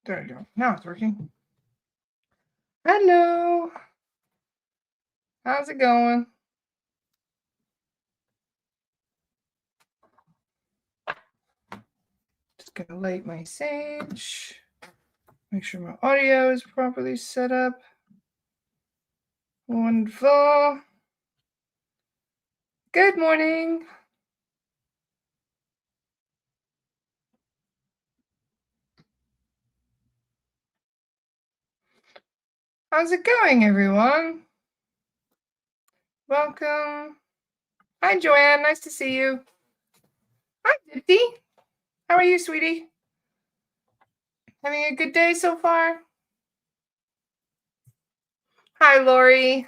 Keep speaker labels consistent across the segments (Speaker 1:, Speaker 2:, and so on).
Speaker 1: There you go. Now it's working. Hello. How's it going? Just gonna light my sage. Make sure my audio is properly set up. Wonderful. Good morning. How's it going, everyone? Welcome. Hi, Joanne. Nice to see you. Hi, Dipti. How are you, sweetie? Having a good day so far? Hi, Lori.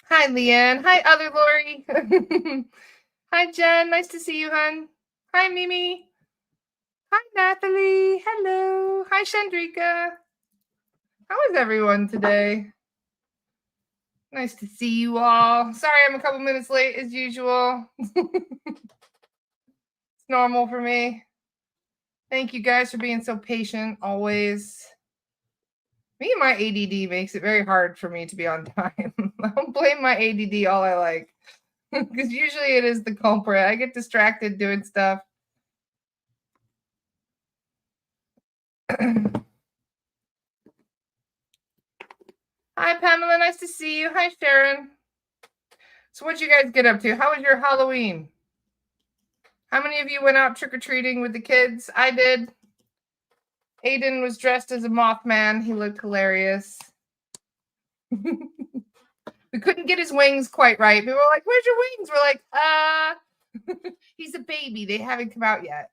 Speaker 1: Hi, Leanne. Hi, other Lori. Hi, Jen. Nice to see you, hon. Hi, Mimi. Hi, Natalie. Hello. Hi, Chandrika. How is everyone today? Nice to see you all. Sorry I'm a couple minutes late as usual. It's normal for me. Thank you guys for being so patient always. Me and my ADD makes it very hard for me to be on time. I don't blame my ADD all I like. Because usually it is the culprit. I get distracted doing stuff. Hi, Pamela. Nice to see you. Hi, Sharon. So what'd you guys get up to? How was your Halloween? How many of you went out trick-or-treating with the kids? I did. Aiden was dressed as a Mothman. He looked hilarious. We couldn't get his wings quite right. People were like, where's your wings? We're like, he's a baby. They haven't come out yet.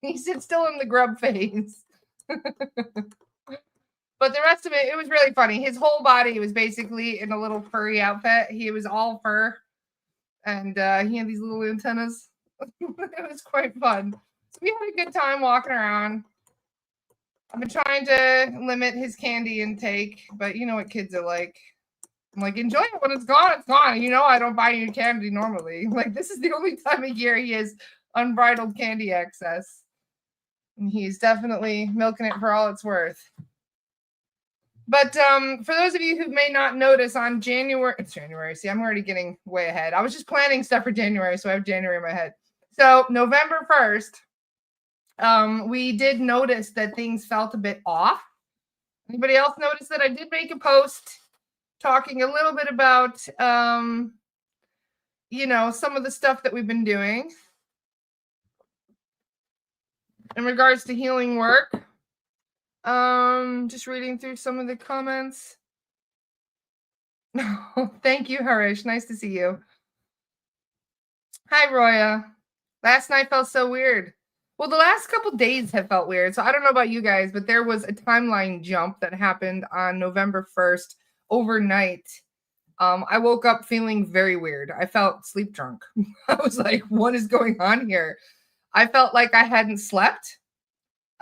Speaker 1: He's still in the grub phase. But the rest of it was really funny. His whole body was basically in a little furry outfit. He was all fur. And he had these little antennas. It was quite fun. So we had a good time walking around. I've been trying to limit his candy intake, but you know what kids are like. I'm like, enjoy it when it's gone. It's gone. You know, I don't buy you candy normally. Like, this is the only time of year he has unbridled candy access. And he's definitely milking it for all it's worth. But for those of you who may not notice, on it's January. See, I'm already getting way ahead. I was just planning stuff for January, so I have January in my head. So November 1st, we did notice that things felt a bit off. Anybody else notice that I did make a post talking a little bit about, you know, some of the stuff that we've been doing in regards to healing work. Just reading through some of the comments. Thank you, Harish. Nice to see you. Hi, Roya. Last night felt so weird. Well, the last couple days have felt weird. So I don't know about you guys, but there was a timeline jump that happened on November 1st overnight. I woke up feeling very weird. I felt sleep drunk. I was like, what is going on here? I felt like I hadn't slept.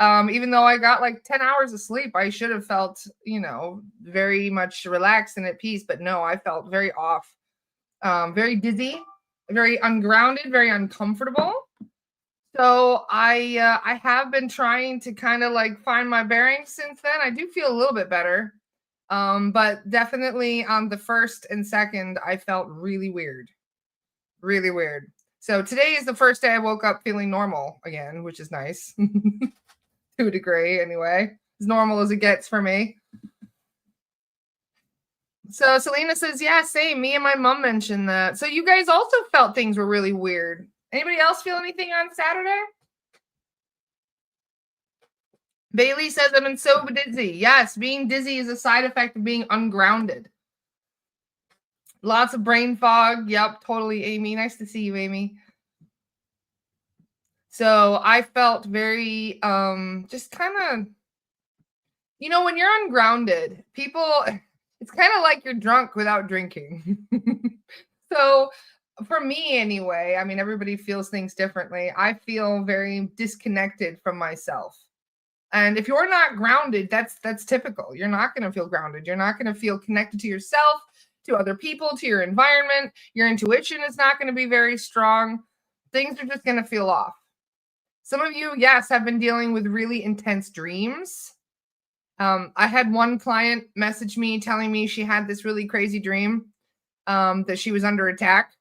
Speaker 1: Even though I got like 10 hours of sleep, I should have felt, you know, very much relaxed and at peace. But no, I felt very off, very dizzy, very ungrounded, very uncomfortable. So I have been trying to kind of like find my bearings since then. I do feel a little bit better. But definitely on the 1st and 2nd, I felt really weird. Really weird. So today is the first day I woke up feeling normal again, which is nice. To a degree, anyway. As normal as it gets for me. So Selena says, yeah, same. Me and my mom mentioned that. So you guys also felt things were really weird. Anybody else feel anything on Saturday? Bailey says, I've been so dizzy. Yes, being dizzy is a side effect of being ungrounded. Lots of brain fog. Yep, totally, Amy. Nice to see you, Amy. So I felt very just kind of, you know, when you're ungrounded, people, it's kind of like you're drunk without drinking. So for me anyway, I mean, everybody feels things differently. I feel very disconnected from myself. And if you're not grounded, that's typical. You're not going to feel grounded. You're not going to feel connected to yourself, to other people, to your environment. Your intuition is not going to be very strong. Things are just going to feel off. Some of you, yes, have been dealing with really intense dreams. I had one client message me telling me she had this really crazy dream, that she was under attack.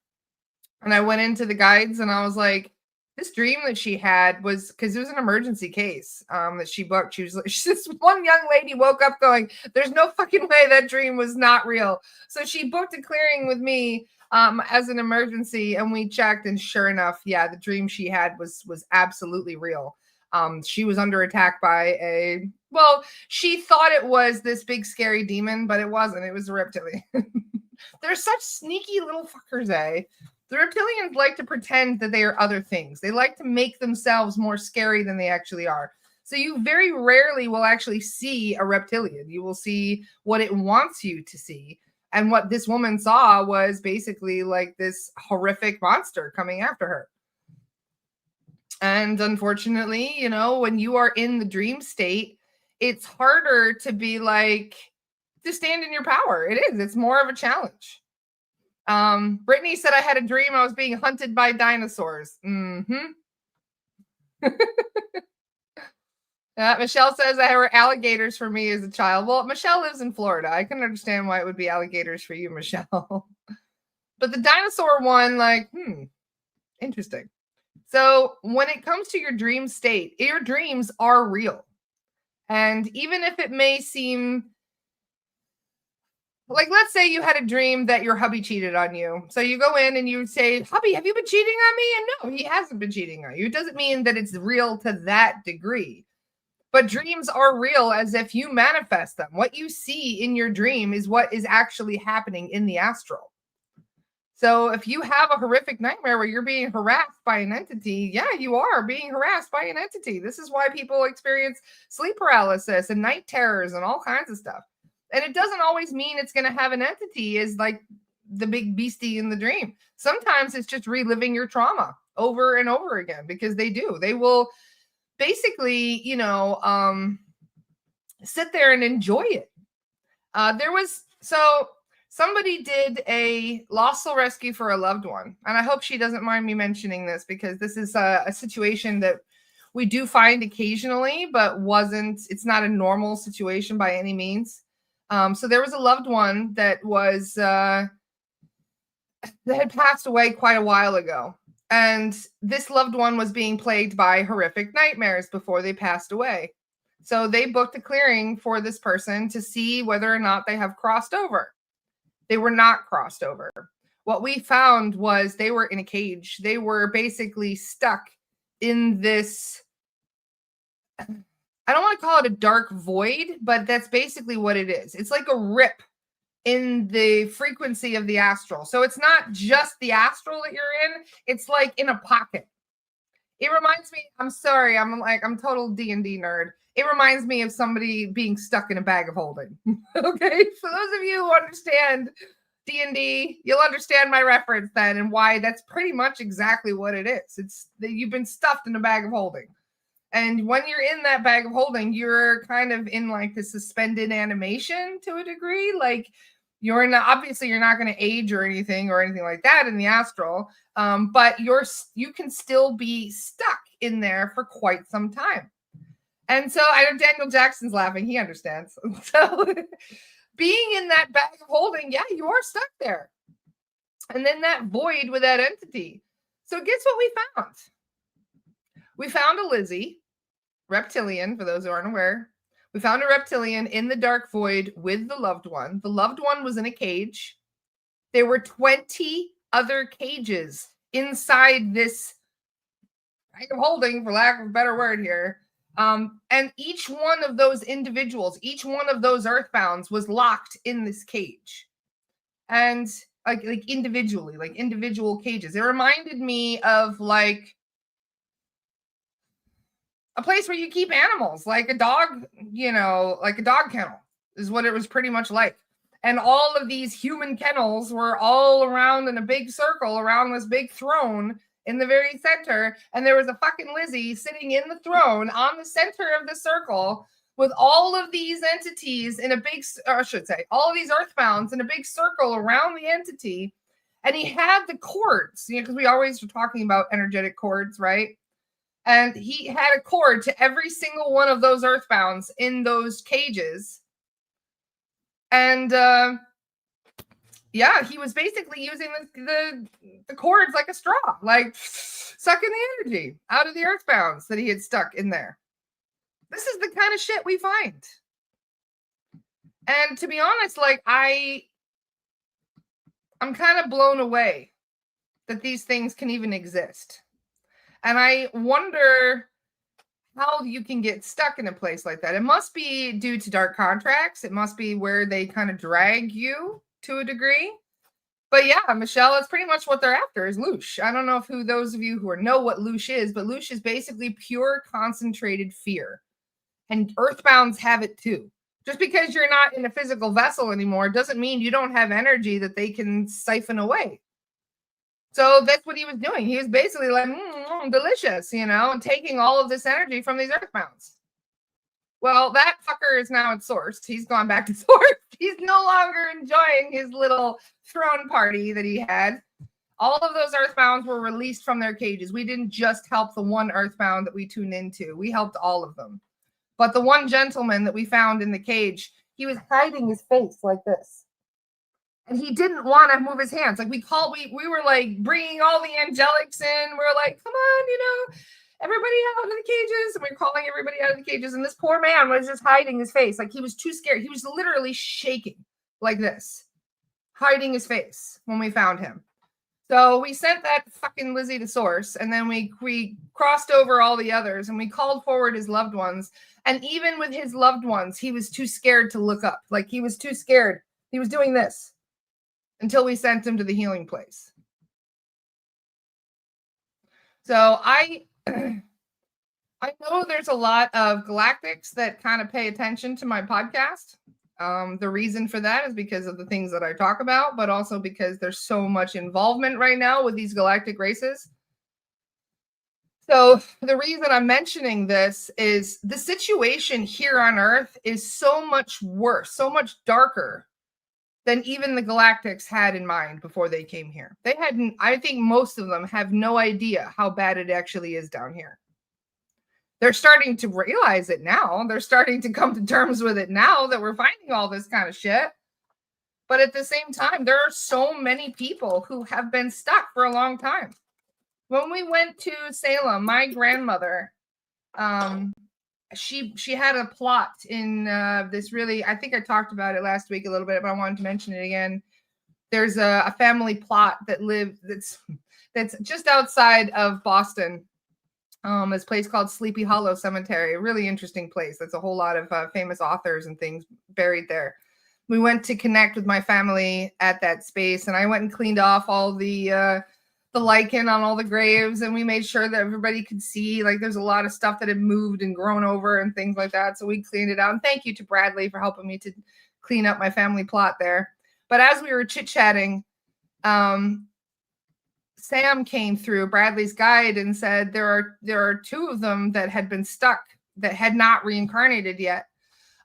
Speaker 1: And I went into the guides and I was like, this dream that she had was because it was an emergency case, that she booked. She was this one young lady woke up going, there's no fucking way that dream was not real. So she booked a clearing with me as an emergency, and we checked, and sure enough, yeah, the dream she had was absolutely real. She was under attack by she thought it was this big scary demon, but it wasn't. It was a reptilian. They're such sneaky little fuckers, eh? The reptilians like to pretend that they are other things. They like to make themselves more scary than they actually are. So you very rarely will actually see a reptilian. You will see what it wants you to see. And what this woman saw was basically like this horrific monster coming after her. And unfortunately, you know, when you are in the dream state, it's harder to be like, to stand in your power. It is. It's more of a challenge. Brittany said I had a dream I was being hunted by dinosaurs. Michelle says there were alligators for me as a child. Well, Michelle lives in Florida. I can understand why it would be alligators for you, Michelle. But the dinosaur one, like, interesting. So when it comes to your dream state, your dreams are real. And even if it may seem like, let's say you had a dream that your hubby cheated on you. So you go in and you say, hubby, have you been cheating on me? And no, he hasn't been cheating on you. It doesn't mean that it's real to that degree. But dreams are real as if you manifest them. What you see in your dream is what is actually happening in the astral. So if you have a horrific nightmare where you're being harassed by an entity, yeah, you are being harassed by an entity. This is why people experience sleep paralysis and night terrors and all kinds of stuff. And it doesn't always mean it's going to have an entity as like the big beastie in the dream. Sometimes it's just reliving your trauma over and over again, because they do. They will basically, you know, sit there and enjoy it. Somebody did a lost soul rescue for a loved one. And I hope she doesn't mind me mentioning this, because this is a situation that we do find occasionally, but it's not a normal situation by any means. So there was a loved one that had passed away quite a while ago. And this loved one was being plagued by horrific nightmares before they passed away. So they booked a clearing for this person to see whether or not they have crossed over. They were not crossed over. What we found was they were in a cage. They were basically stuck in this, I don't want to call it a dark void, but that's basically what it is. It's like a rip in the frequency of the astral. So it's not just the astral that you're in. It's like in a pocket. It reminds me, I'm sorry, I'm total D&D nerd. It reminds me of somebody being stuck in a bag of holding. Okay, for those of you who understand D&D, you'll understand my reference then, and why that's pretty much exactly what it is. It's that you've been stuffed in a bag of holding. And when you're in that bag of holding, you're kind of in like the suspended animation to a degree. Like you're not going to age or anything like that in the astral. But you can still be stuck in there for quite some time. And so I know Daniel Jackson's laughing. He understands. So being in that bag of holding, yeah, you are stuck there. And then that void with that entity. So guess what we found? We found a Lizzie, reptilian, for those who aren't aware. We found a reptilian in the dark void with the loved one. The loved one was in a cage. There were 20 other cages inside this bag of holding, for lack of a better word here. And each one of those individuals, each one of those earthbounds was locked in this cage. And like individually, like individual cages. It reminded me of like a place where you keep animals, like a dog, you know, like a dog kennel is what it was pretty much like. And all of these human kennels were all around in a big circle around this big throne in the very center. And there was a fucking Lizzie sitting in the throne on the center of the circle with all of these entities in a big, or I should say, all of these earthbounds in a big circle around the entity. And he had the cords, you know, because we always were talking about energetic cords, right? And he had a cord to every single one of those earthbounds in those cages. And yeah, he was basically using the cords like a straw, like sucking the energy out of the earthbounds that he had stuck in there. This is the kind of shit we find. And to be honest, like I'm kind of blown away that these things can even exist. And I wonder how you can get stuck in a place like that. It must be due to dark contracts. It must be where they kind of drag you to a degree. But yeah, Michelle, that's pretty much what they're after is loosh. I don't know if those of you who know what loosh is, but loosh is basically pure concentrated fear. And earthbounds have it too. Just because you're not in a physical vessel anymore doesn't mean you don't have energy that they can siphon away. So that's what he was doing. He was basically like, delicious, and taking all of this energy from these earthbounds. Well, that fucker is now at source. He's gone back to source. He's no longer enjoying his little throne party that he had. All of those earthbounds were released from their cages. We didn't just help the one earthbound that we tuned into. We helped all of them. But the one gentleman that we found in the cage, he was hiding his face like this. And he didn't want to move his hands. Like we were like bringing all the angelics in. We were like, come on, everybody out of the cages. And we were calling everybody out of the cages. And this poor man was just hiding his face. Like he was too scared. He was literally shaking like this, hiding his face when we found him. So we sent that fucking Lizzie to source. And then we crossed over all the others and we called forward his loved ones. And even with his loved ones, he was too scared to look up. Like he was too scared. He was doing this until we sent him to the healing place. So I know there's a lot of galactics that kind of pay attention to my podcast. The reason for that is because of the things that I talk about, but also because there's so much involvement right now with these galactic races. So the reason I'm mentioning this is the situation here on Earth is so much worse, so much darker than even the galactics had in mind before they came here. They hadn't, I think most of them have no idea how bad it actually is down here. They're starting to realize it now. They're starting to come to terms with it now that we're finding all this kind of shit. But at the same time, there are so many people who have been stuck for a long time. When we went to Salem, my grandmother, she had a plot in this really, I think I talked about it last week a little bit, but I wanted to mention it again. There's a family plot that's just outside of Boston. This place called Sleepy Hollow Cemetery, a really interesting place. That's a whole lot of famous authors and things buried there. We went to connect with my family at that space, and I went and cleaned off all the lichen on all the graves, and we made sure that everybody could see, like, there's a lot of stuff that had moved and grown over and things like that. So we cleaned it out. And thank you to Bradley for helping me to clean up my family plot there. But as we were chit-chatting, Sam came through, Bradley's guide, and said there are two of them that had been stuck that had not reincarnated yet.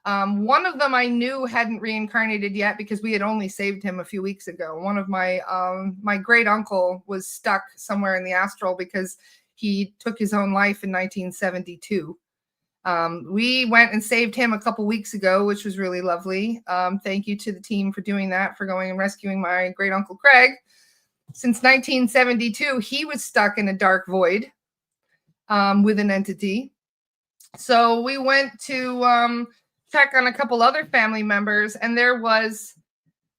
Speaker 1: One of them I knew hadn't reincarnated yet because we had only saved him a few weeks ago. One of my great uncle was stuck somewhere in the astral because he took his own life in 1972. We went and saved him a couple weeks ago, which was really lovely. Thank you to the team for doing that, for going and rescuing my great uncle Craig. Since 1972, he was stuck in a dark void with an entity. So we went to check on a couple other family members, and there was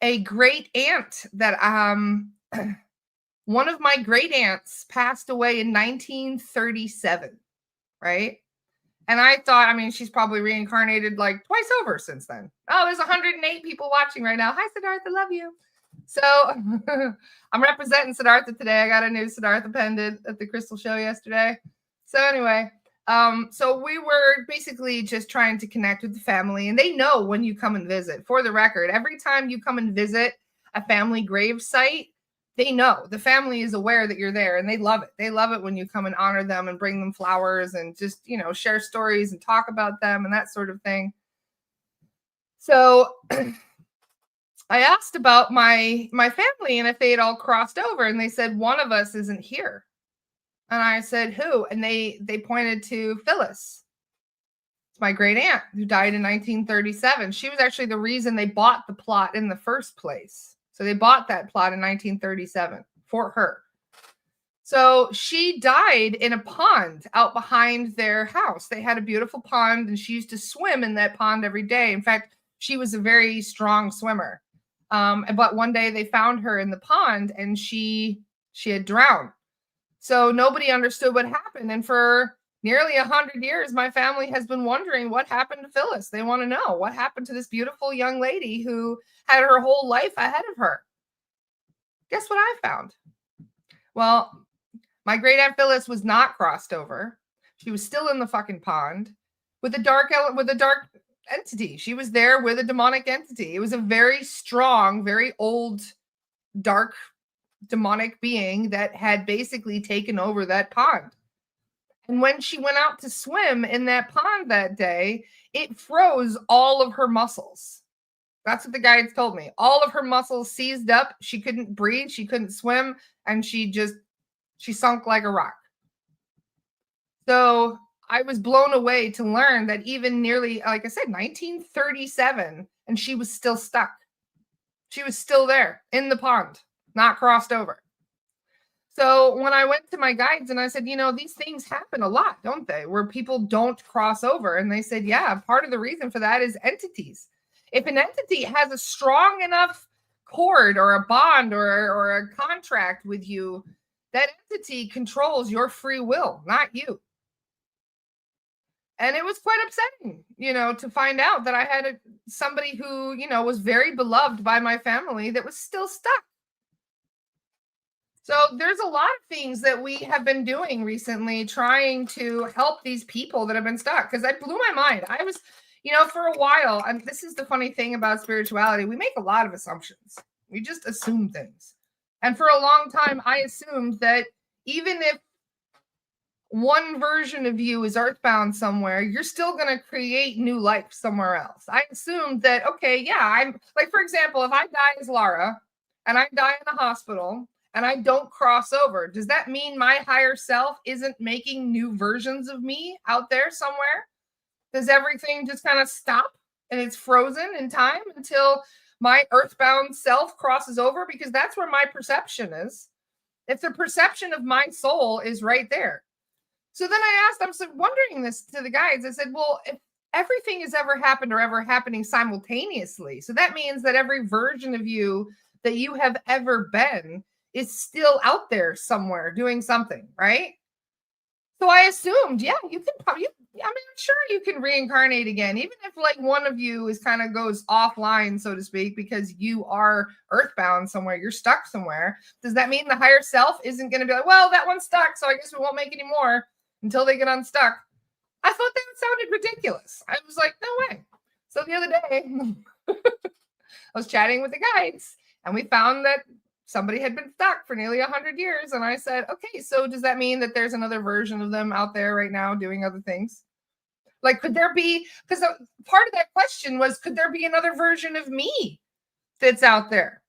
Speaker 1: a great aunt that one of my great aunts passed away in 1937, right? And I thought, I mean, she's probably reincarnated like twice over since then. Oh, there's 108 people watching right now. Hi, Siddhartha, love you. So I'm representing Siddhartha today. I got a new Siddhartha pendant at the Crystal Show yesterday. So anyway, so we were basically just trying to connect with the family, and they know when you come and visit. For the record, every time you come and visit a family grave site, they know. The family is aware that you're there, and they love it. They love it when you come and honor them and bring them flowers and just, share stories and talk about them and that sort of thing. So I asked about my family and if they had all crossed over, and they said one of us isn't here. And I said, who? And they pointed to Phyllis. It's my great aunt who died in 1937. She was actually the reason they bought the plot in the first place. So they bought that plot in 1937 for her. So she died in a pond out behind their house. They had a beautiful pond, and she used to swim in that pond every day. In fact, she was a very strong swimmer. But one day they found her in the pond, and she had drowned. So nobody understood what happened. And for nearly 100 years, my family has been wondering what happened to Phyllis. They want to know what happened to this beautiful young lady who had her whole life ahead of her. Guess what I found? Well, my great aunt Phyllis was not crossed over. She was still in the fucking pond with a dark entity. She was there with a demonic entity. It was a very strong, very old, dark, demonic being that had basically taken over that pond. And when she went out to swim in that pond that day, it froze all of her muscles. That's what the guides told me. All of her muscles seized up. She couldn't breathe. She couldn't swim. And she sunk like a rock. So I was blown away to learn that even nearly, like I said, 1937, and she was still stuck. She was still there in the pond, not crossed over. So when I went to my guides and I said, these things happen a lot, don't they? Where people don't cross over. And they said, yeah, part of the reason for that is entities. If an entity has a strong enough cord or a bond or a contract with you, that entity controls your free will, not you. And it was quite upsetting, to find out that I had somebody who, was very beloved by my family that was still stuck. So there's a lot of things that we have been doing recently trying to help these people that have been stuck, because that blew my mind. I was, for a while, and this is the funny thing about spirituality, we make a lot of assumptions. We just assume things. And for a long time, I assumed that even if one version of you is earthbound somewhere, you're still going to create new life somewhere else. I assumed that, okay, yeah, I'm like, for example, if I die as Lara and I die in a hospital and I don't cross over, does that mean my higher self isn't making new versions of me out there somewhere? Does everything just kind of stop and it's frozen in time until my earthbound self crosses over? Because that's where my perception is. If the perception of my soul is right there. So then I was wondering this to the guides. I said, well, if everything has ever happened or ever happening simultaneously, so that means that every version of you that you have ever been is still out there somewhere doing something, right? So I assumed, yeah, you can probably, I'm sure you can reincarnate again, even if like one of you is kind of goes offline, so to speak, because you are earthbound somewhere, you're stuck somewhere. Does that mean the higher self isn't going to be like, well, that one's stuck, so I guess we won't make any more until they get unstuck? I thought that sounded ridiculous. I was like, no way. So the other day, I was chatting with the guides, and we found that somebody had been stuck for nearly 100 years. And I said, okay, so does that mean that there's another version of them out there right now doing other things? Like, could there be, because part of that question was, could there be another version of me that's out there?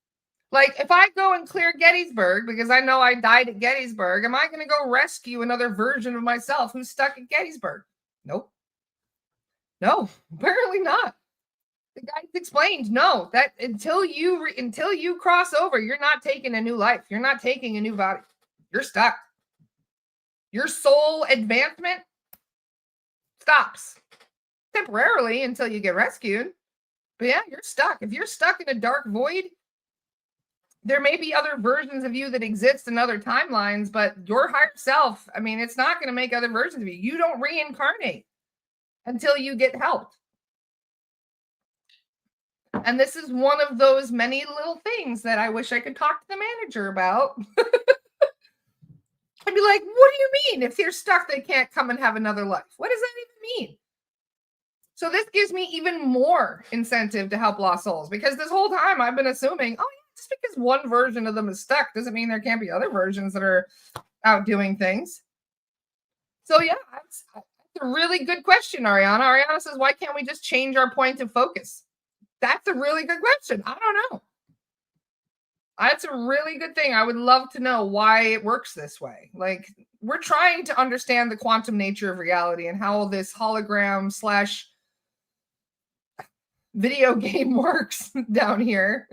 Speaker 1: Like, if I go and clear Gettysburg, because I know I died at Gettysburg, am I going to go rescue another version of myself who's stuck at Gettysburg? Nope. No, apparently not. The guys explained, no, that until you cross over, you're not taking a new life. You're not taking a new body. You're stuck. Your soul advancement stops temporarily until you get rescued. But yeah, you're stuck. If you're stuck in a dark void, there may be other versions of you that exist in other timelines, but your higher self, it's not going to make other versions of you. You don't reincarnate until you get helped. And this is one of those many little things that I wish I could talk to the manager about. I'd be like, what do you mean? If they're stuck, they can't come and have another life. What does that even mean? So this gives me even more incentive to help lost souls, because this whole time I've been assuming, oh, yeah, just because one version of them is stuck doesn't mean there can't be other versions that are out doing things. So yeah, that's a really good question, Ariana. Ariana says, why can't we just change our point of focus? That's a really good question. I don't know. That's a really good thing. I would love to know why it works this way. Like, we're trying to understand the quantum nature of reality and how this hologram slash video game works down here.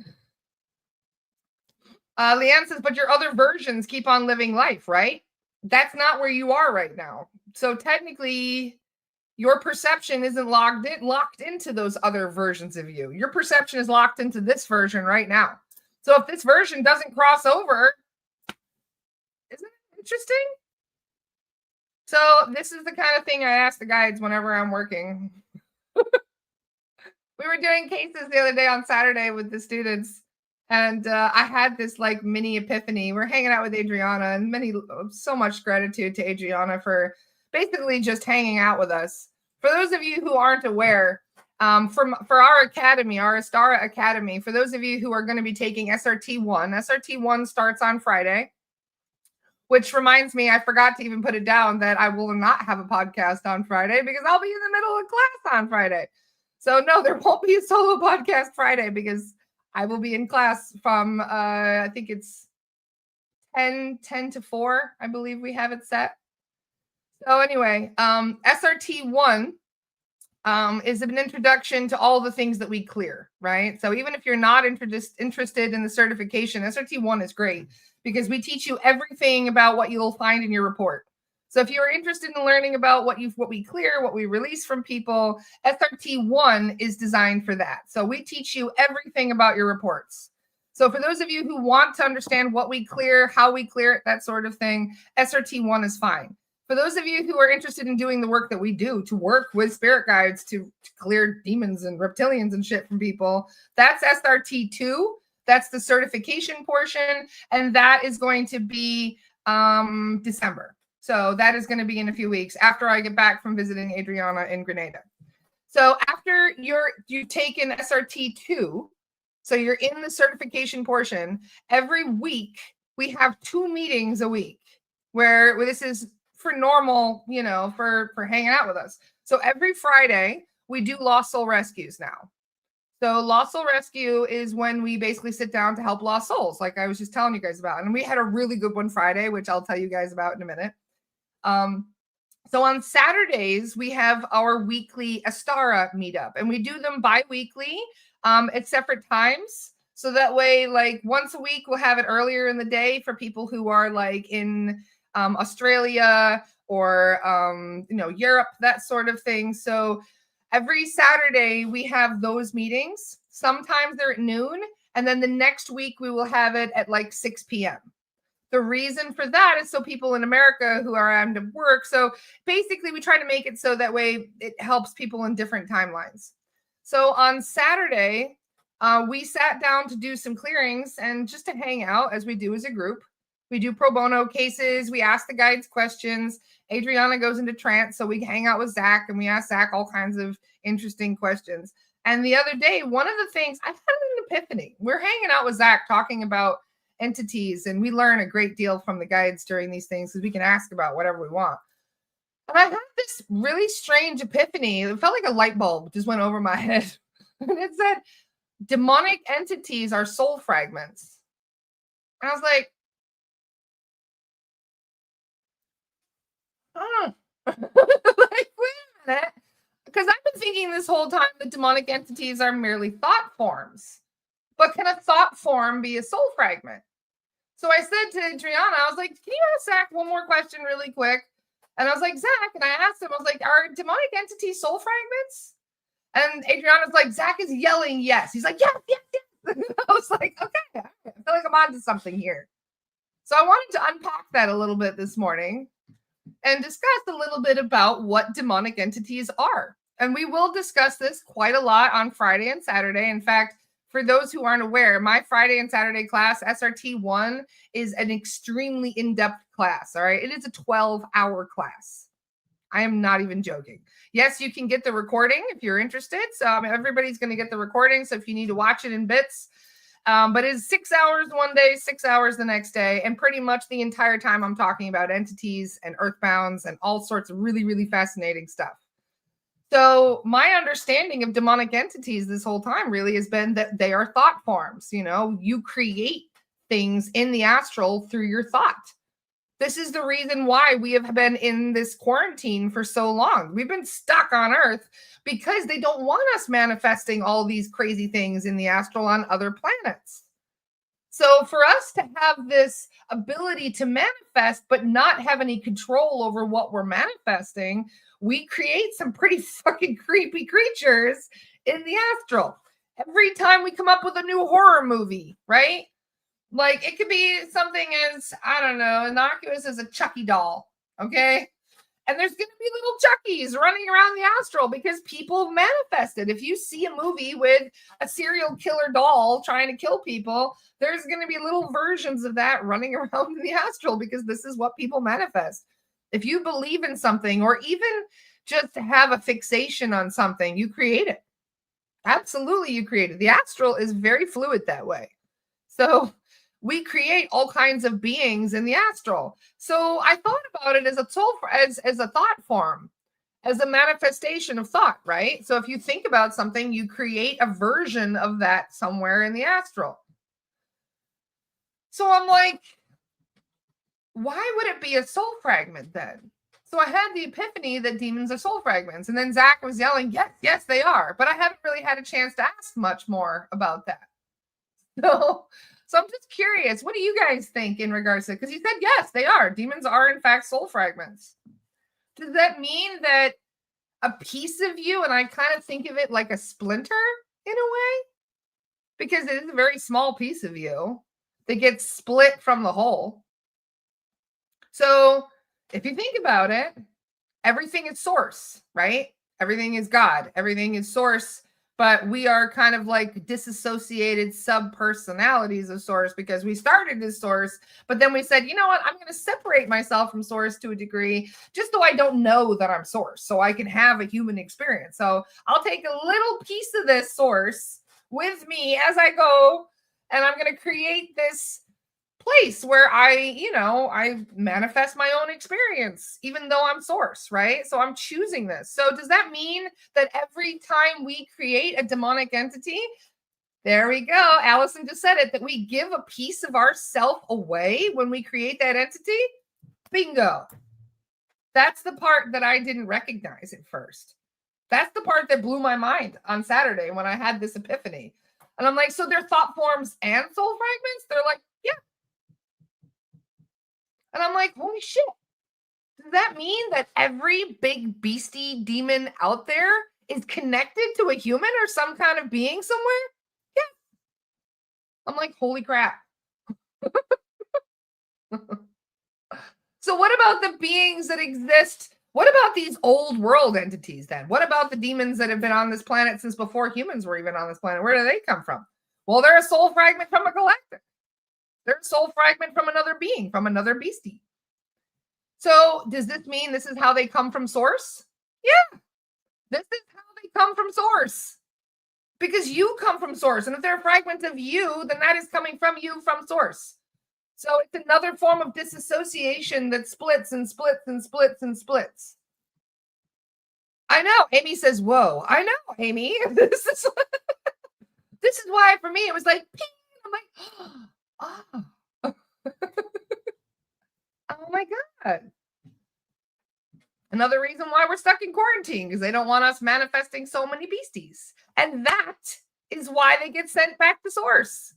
Speaker 1: Leanne says, but your other versions keep on living life, right? That's not where you are right now. So technically, your perception isn't locked into those other versions of you. Your perception is locked into this version right now. So if this version doesn't cross over, isn't it interesting? So this is the kind of thing I ask the guides whenever I'm working. We were doing cases the other day on Saturday with the students, and I had this like mini epiphany. We're hanging out with Adriana, and so much gratitude to Adriana for basically just hanging out with us. For those of you who aren't aware, for our academy, our Astara Academy, for those of you who are going to be taking SRT1, SRT1 starts on Friday, which reminds me, I forgot to even put it down that I will not have a podcast on Friday because I'll be in the middle of class on Friday. So no, there won't be a solo podcast Friday because I will be in class from, I think it's 10 to 4, I believe we have it set. So anyway, SRT1 is an introduction to all the things that we clear, right? So even if you're not interested in the certification, SRT1 is great because we teach you everything about what you'll find in your report. So if you're interested in learning about what we clear, what we release from people, SRT1 is designed for that. So we teach you everything about your reports. So for those of you who want to understand what we clear, how we clear it, that sort of thing, SRT1 is fine. For those of you who are interested in doing the work that we do to work with spirit guides to clear demons and reptilians and shit from people, that's SRT2. That's the certification portion. And that is going to be December. So that is going to be in a few weeks after I get back from visiting Adriana in Grenada. So after you've taken SRT2, so you're in the certification portion, every week we have 2 meetings a week where this is for normal, for hanging out with us. So every Friday we do Lost Soul Rescues now. So Lost Soul Rescue is when we basically sit down to help lost souls, like I was just telling you guys about. And we had a really good one Friday, which I'll tell you guys about in a minute. So on Saturdays, we have our weekly Astara meetup, and we do them bi-weekly at separate times. So that way, like once a week, we'll have it earlier in the day for people who are like in Australia or, Europe, that sort of thing. So every Saturday we have those meetings. Sometimes they're at noon, and then the next week we will have it at like 6 p.m. The reason for that is so people in America who are out of work. So basically we try to make it so that way it helps people in different timelines. So on Saturday, we sat down to do some clearings and just to hang out as we do as a group. We do pro bono cases. We ask the guides questions. Adriana goes into trance. So we hang out with Zach and we ask Zach all kinds of interesting questions. And the other day, one of the things, I had an epiphany. We're hanging out with Zach talking about entities, and we learn a great deal from the guides during these things because we can ask about whatever we want. And I had this really strange epiphany. It felt like a light bulb just went over my head. And it said, demonic entities are soul fragments. And I was like, like, wait a minute. Because I've been thinking this whole time that demonic entities are merely thought forms. But can a thought form be a soul fragment? So I said to Adriana, I was like, can you ask Zach one more question really quick? And I was like, Zach, and I asked him, I was like, are demonic entities soul fragments? And Adriana's like, Zach is yelling yes. He's like, yes, yes, yes. I was like, okay, I feel like I'm onto something here. So I wanted to unpack that a little bit this morning and discuss a little bit about what demonic entities are. And we will discuss this quite a lot on Friday and Saturday. In fact, for those who aren't aware, my Friday and Saturday class, SRT1, is an extremely in-depth class, all right? It is a 12-hour class. I am not even joking. Yes, you can get the recording if you're interested. So everybody's going to get the recording. So if you need to watch it in bits, but it's 6 hours one day, 6 hours the next day. And pretty much the entire time I'm talking about entities and earthbounds and all sorts of really, really fascinating stuff. So my understanding of demonic entities this whole time really has been that they are thought forms. You create things in the astral through your thought. This is the reason why we have been in this quarantine for so long. We've been stuck on Earth because they don't want us manifesting all these crazy things in the astral on other planets. So for us to have this ability to manifest, but not have any control over what we're manifesting, we create some pretty fucking creepy creatures in the astral. Every time we come up with a new horror movie, right? Like it could be something as, I don't know, innocuous as a Chucky doll, okay? And there's going to be little Chuckies running around the astral because people manifested. If you see a movie with a serial killer doll trying to kill people, there's going to be little versions of that running around in the astral because this is what people manifest. If you believe in something or even just have a fixation on something, you create it. Absolutely, you create it. The astral is very fluid that way. So we create all kinds of beings in the astral. So I thought about it as a tool as a thought form, as a manifestation of thought, right? So if you think about something, you create a version of that somewhere in the astral. So I'm like, why would it be a soul fragment then? So I had the epiphany that demons are soul fragments. And then Zach was yelling, yes, they are. But I haven't really had a chance to ask much more about that. So I'm just curious, what do you guys think in regards to it? Because you said, yes, they are. Demons are, in fact, soul fragments. Does that mean that a piece of you, and I kind of think of it like a splinter in a way? Because it is a very small piece of you that gets split from the whole. So if you think about it, everything is source, right? Everything is God. Everything is source. But we are kind of like disassociated sub-personalities of source because we started as source, but then we said, you know what, I'm going to separate myself from source to a degree, just so I don't know that I'm source, so I can have a human experience. So I'll take a little piece of this source with me as I go, and I'm going to create this place where I manifest my own experience, even though I'm source, right? So I'm choosing this. So does that mean that every time we create a demonic entity, there we go, Allison just said it, that we give a piece of ourself away when we create that entity? Bingo. That's the part that I didn't recognize at first. That's the part that blew my mind on Saturday when I had this epiphany. And I'm like, so they're thought forms and soul fragments? They're like, yeah. And I'm like, holy shit. Does that mean that every big beastie demon out there is connected to a human or some kind of being somewhere? Yeah. I'm like, holy crap. So what about the beings that exist? What about these old world entities then? What about the demons that have been on this planet since before humans were even on this planet? Where do they come from? Well, they're a soul fragment from a galactic. They're a soul fragment from another being, from another beastie. So does this mean this is how they come from source? Yeah. This is how they come from source. Because you come from source. And if they're a fragment of you, then that is coming from you from source. So it's another form of disassociation that splits and splits and splits and splits. I know. Amy says, whoa. I know, Amy. This is why for me it was like, ping. I'm like, oh. Oh my God. Another reason why we're stuck in quarantine, because they don't want us manifesting so many beasties. And that is why they get sent back to source.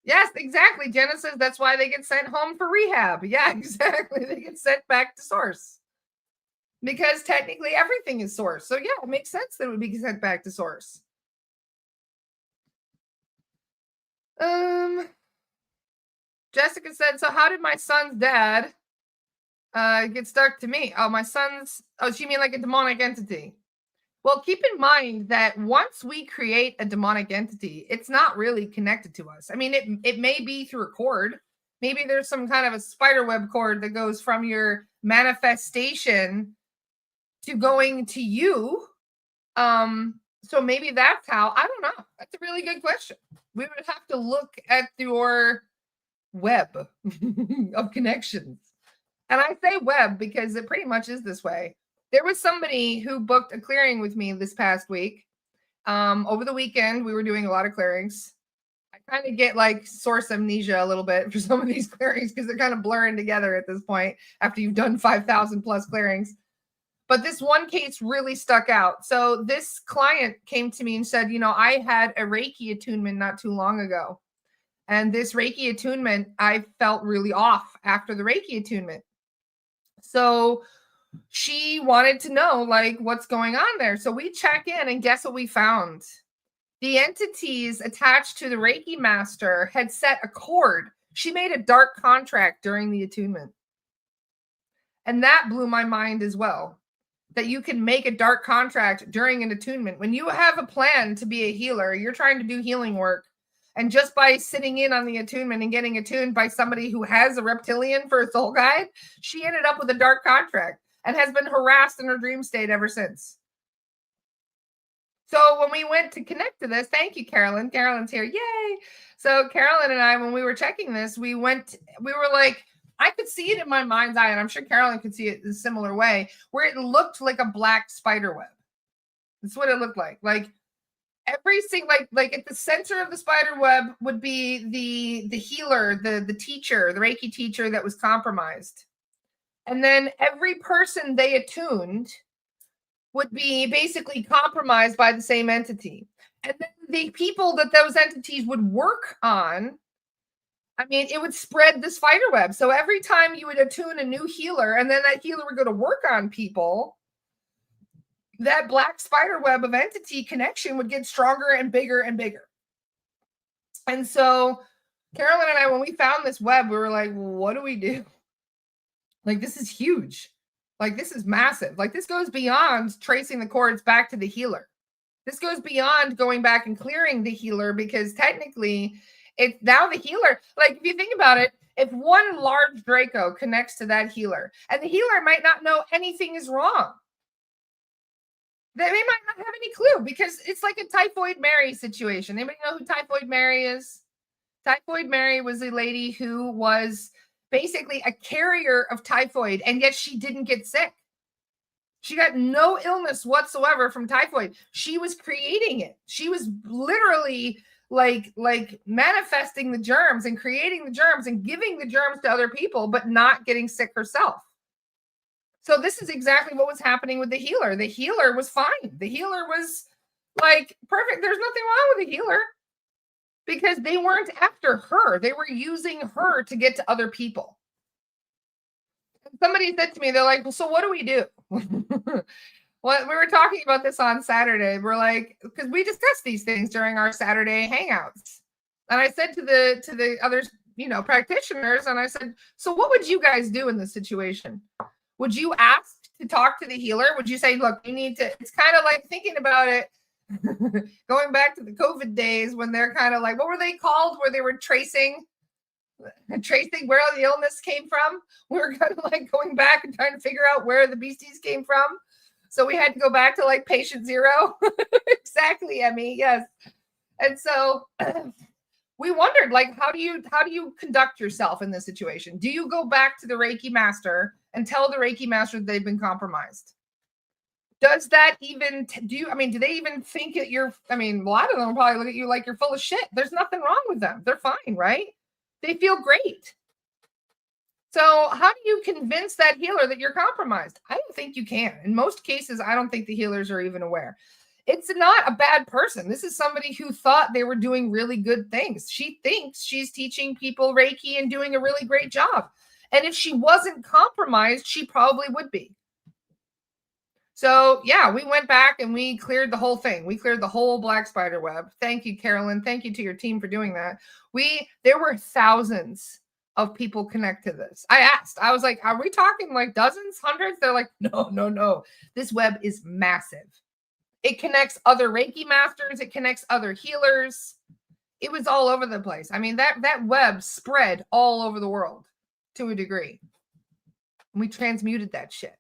Speaker 1: Yes, exactly. Jenna says that's why they get sent home for rehab. Yeah, exactly. They get sent back to source. Because technically everything is source. So yeah, it makes sense that it would be sent back to source. Jessica said, so how did my son's dad get stuck to me? Oh, my son's, she mean like a demonic entity. Well, keep in mind that once we create a demonic entity, it's not really connected to us. I mean, it may be through a cord. Maybe there's some kind of a spider web cord that goes from your manifestation to going to you. So maybe that's how, I don't know. That's a really good question. We would have to look at your web of connections. And I say web because it pretty much is this way. There was somebody who booked a clearing with me this past week. Over the weekend, we were doing a lot of clearings. I kind of get like source amnesia a little bit for some of these clearings because they're kind of blurring together at this point after you've done 5,000 plus clearings. But this one case really stuck out. So this client came to me and said, I had a Reiki attunement not too long ago. And this Reiki attunement, I felt really off after the Reiki attunement. So she wanted to know, like, what's going on there. So we check in, and guess what we found? The entities attached to the Reiki master had set a cord. She made a dark contract during the attunement. And that blew my mind as well, that you can make a dark contract during an attunement. When you have a plan to be a healer, you're trying to do healing work. And just by sitting in on the attunement and getting attuned by somebody who has a reptilian for a soul guide, she ended up with a dark contract and has been harassed in her dream state ever since. So when we went to connect to this, thank you, Carolyn. Carolyn's here. Yay. So Carolyn and I, when we were checking this, we were like, I could see it in my mind's eye, and I'm sure Carolyn could see it in a similar way, where it looked like a black spider web. That's what it looked like. Like everything, like at the center of the spider web would be the healer, the teacher, the Reiki teacher that was compromised. And then every person they attuned would be basically compromised by the same entity. And then the people that those entities would work on, I mean, it would spread the spider web. So every time you would attune a new healer, and then that healer would go to work on people, that black spider web of entity connection would get stronger and bigger and bigger. And so Carolyn and I, when we found this web, we were like, well, what do we do? Like, this is huge. Like, this is massive. Like, this goes beyond tracing the cords back to the healer. This goes beyond going back and clearing the healer, because technically it's now the healer. Like, if you think about it, if one large Draco connects to that healer, and the healer might not know anything is wrong, they might not have any clue, because it's like a Typhoid Mary situation. Anybody know who Typhoid Mary is? Typhoid Mary was a lady who was basically a carrier of typhoid, and yet she didn't get sick. She got no illness whatsoever from typhoid. She was creating it. She was literally like manifesting the germs and creating the germs and giving the germs to other people, but not getting sick herself. So this is exactly what was happening with the healer. The healer was fine. The healer was like perfect. There's nothing wrong with the healer, because they weren't after her. They were using her to get to other people. Somebody said to me, they're like, well, so what do we do? Well, we were talking about this on Saturday. We're like, because we discussed these things during our Saturday hangouts. And I said to the other, practitioners, and I said, so what would you guys do in this situation? Would you ask to talk to the healer? Would you say, look, you need to, it's kind of like thinking about it, going back to the COVID days when they're kind of like, what were they called? Where they were tracing where the illness came from. We were kind of like going back and trying to figure out where the beasties came from. So we had to go back to like patient zero. Exactly, Emmy. Yes. And so we wondered, like, how do you conduct yourself in this situation? Do you go back to the Reiki master and tell the Reiki master that they've been compromised? Does that even do they even think that a lot of them will probably look at you like you're full of shit. There's nothing wrong with them. They're fine, right? They feel great. So how do you convince that healer that you're compromised? I don't think you can. In most cases, I don't think the healers are even aware. It's not a bad person. This is somebody who thought they were doing really good things. She thinks she's teaching people Reiki and doing a really great job. And if she wasn't compromised, she probably would be. So yeah, we went back and we cleared the whole thing. We cleared the whole black spider web. Thank you, Carolyn. Thank you to your team for doing that. There were thousands of people connect to this. I was like, are we talking like dozens, hundreds? They're like, no. This web is massive. It connects other Reiki masters. It connects other healers. It was all over the place. I mean, that web spread all over the world to a degree. And we transmuted that shit.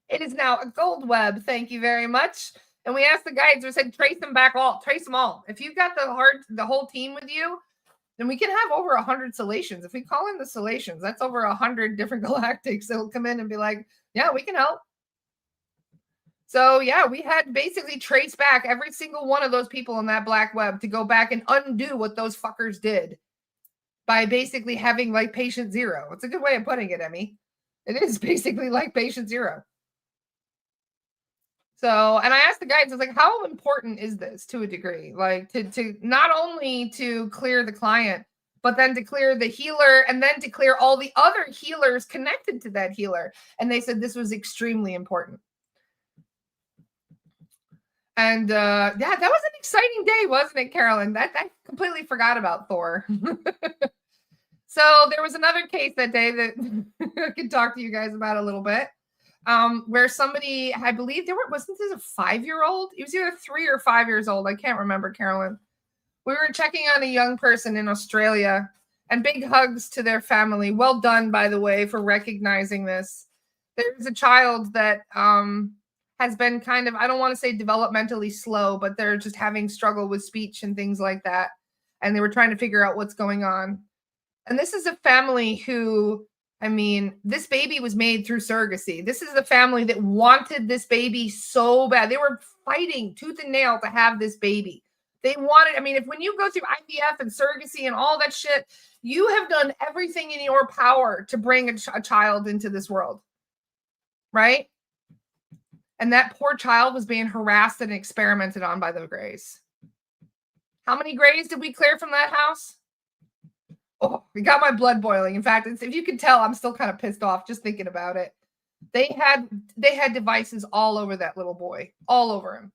Speaker 1: It is now a gold web. Thank you very much. And we asked the guides, we said, trace them all. If you've got the whole team with you, then we can have over 100 Solations. If we call in the Solations, that's over 100 different galactics that'll come in and be like, yeah, we can help. So yeah, we had to basically trace back every single one of those people in that black web to go back and undo what those fuckers did by basically having like patient zero. It's a good way of putting it, Emmy. It is basically like patient zero. So, and I asked the guys, I was like, how important is this to a degree? Like to not only to clear the client, but then to clear the healer and then to clear all the other healers connected to that healer. And they said this was extremely important. And yeah, that was an exciting day, wasn't it, Carolyn? I completely forgot about Thor. So there was another case that day that I could talk to you guys about a little bit. Where somebody, I believe wasn't this a 5-year-old? It was either 3 or 5 years old. I can't remember, Carolyn. We were checking on a young person in Australia, and big hugs to their family. Well done, by the way, for recognizing this. There's a child that has been kind of, I don't want to say developmentally slow, but they're just having struggle with speech and things like that. And they were trying to figure out what's going on. And this is a family who, I mean, this baby was made through surrogacy. This is a family that wanted this baby so bad. They were fighting tooth and nail to have this baby. They wanted, I mean, when you go through IVF and surrogacy and all that shit, you have done everything in your power to bring a child into this world, right? And that poor child was being harassed and experimented on by the Greys. How many Greys did we clear from that house? Oh, it got my blood boiling. In fact, if you can tell, I'm still kind of pissed off just thinking about it. They had devices all over that little boy, all over him.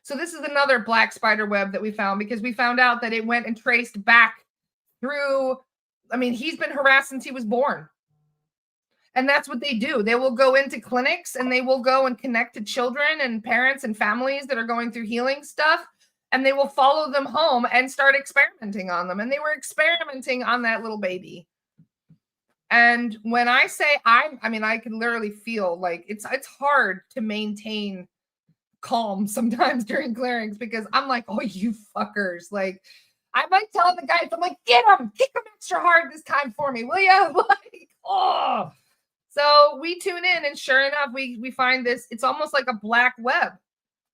Speaker 1: So this is another black spider web that we found because we found out that it went and traced back through. I mean, he's been harassed since he was born. And that's what they do. They will go into clinics and they will go and connect to children and parents and families that are going through healing stuff. And they will follow them home and start experimenting on them. And they were experimenting on that little baby. And when I say I mean, I can literally feel like it's hard to maintain calm sometimes during clearings because I'm like, oh, you fuckers. Like, I might tell the guys, I'm like, get them, kick them extra hard this time for me, will you? Like, oh. So we tune in and sure enough, we find this. It's almost like a black web,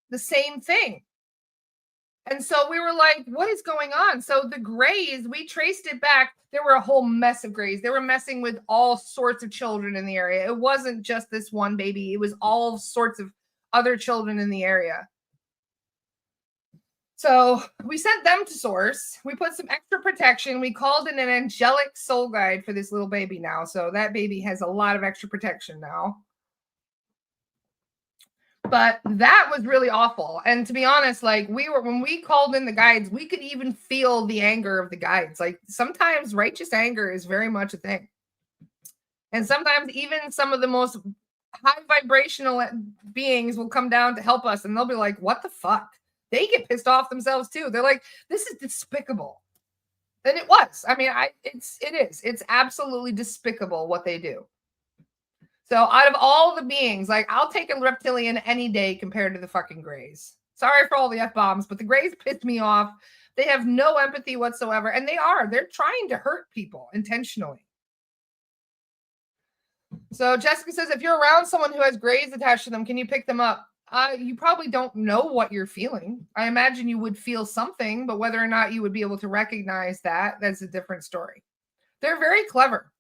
Speaker 1: the same thing. And so we were like, what is going on? So the Greys, we traced it back. There were a whole mess of Greys. They were messing with all sorts of children in the area. It wasn't just this one baby. It was all sorts of other children in the area. So we sent them to source. We put some extra protection. We called in an angelic soul guide for this little baby now. So that baby has a lot of extra protection now. But that was really awful. And to be honest, like when we called in the guides, we could even feel the anger of the guides. Like sometimes righteous anger is very much a thing. And sometimes even some of the most high vibrational beings will come down to help us and they'll be like, what the fuck? They get pissed off themselves too. They're like, this is despicable. And it was. I mean, it's absolutely despicable what they do. So out of all the beings, like I'll take a reptilian any day compared to the fucking Greys. Sorry for all the F-bombs, but the Greys pissed me off. They have no empathy whatsoever. And they're trying to hurt people intentionally. So Jessica says, if you're around someone who has Greys attached to them, can you pick them up? You probably don't know what you're feeling. I imagine you would feel something, but whether or not you would be able to recognize that's a different story. They're very clever.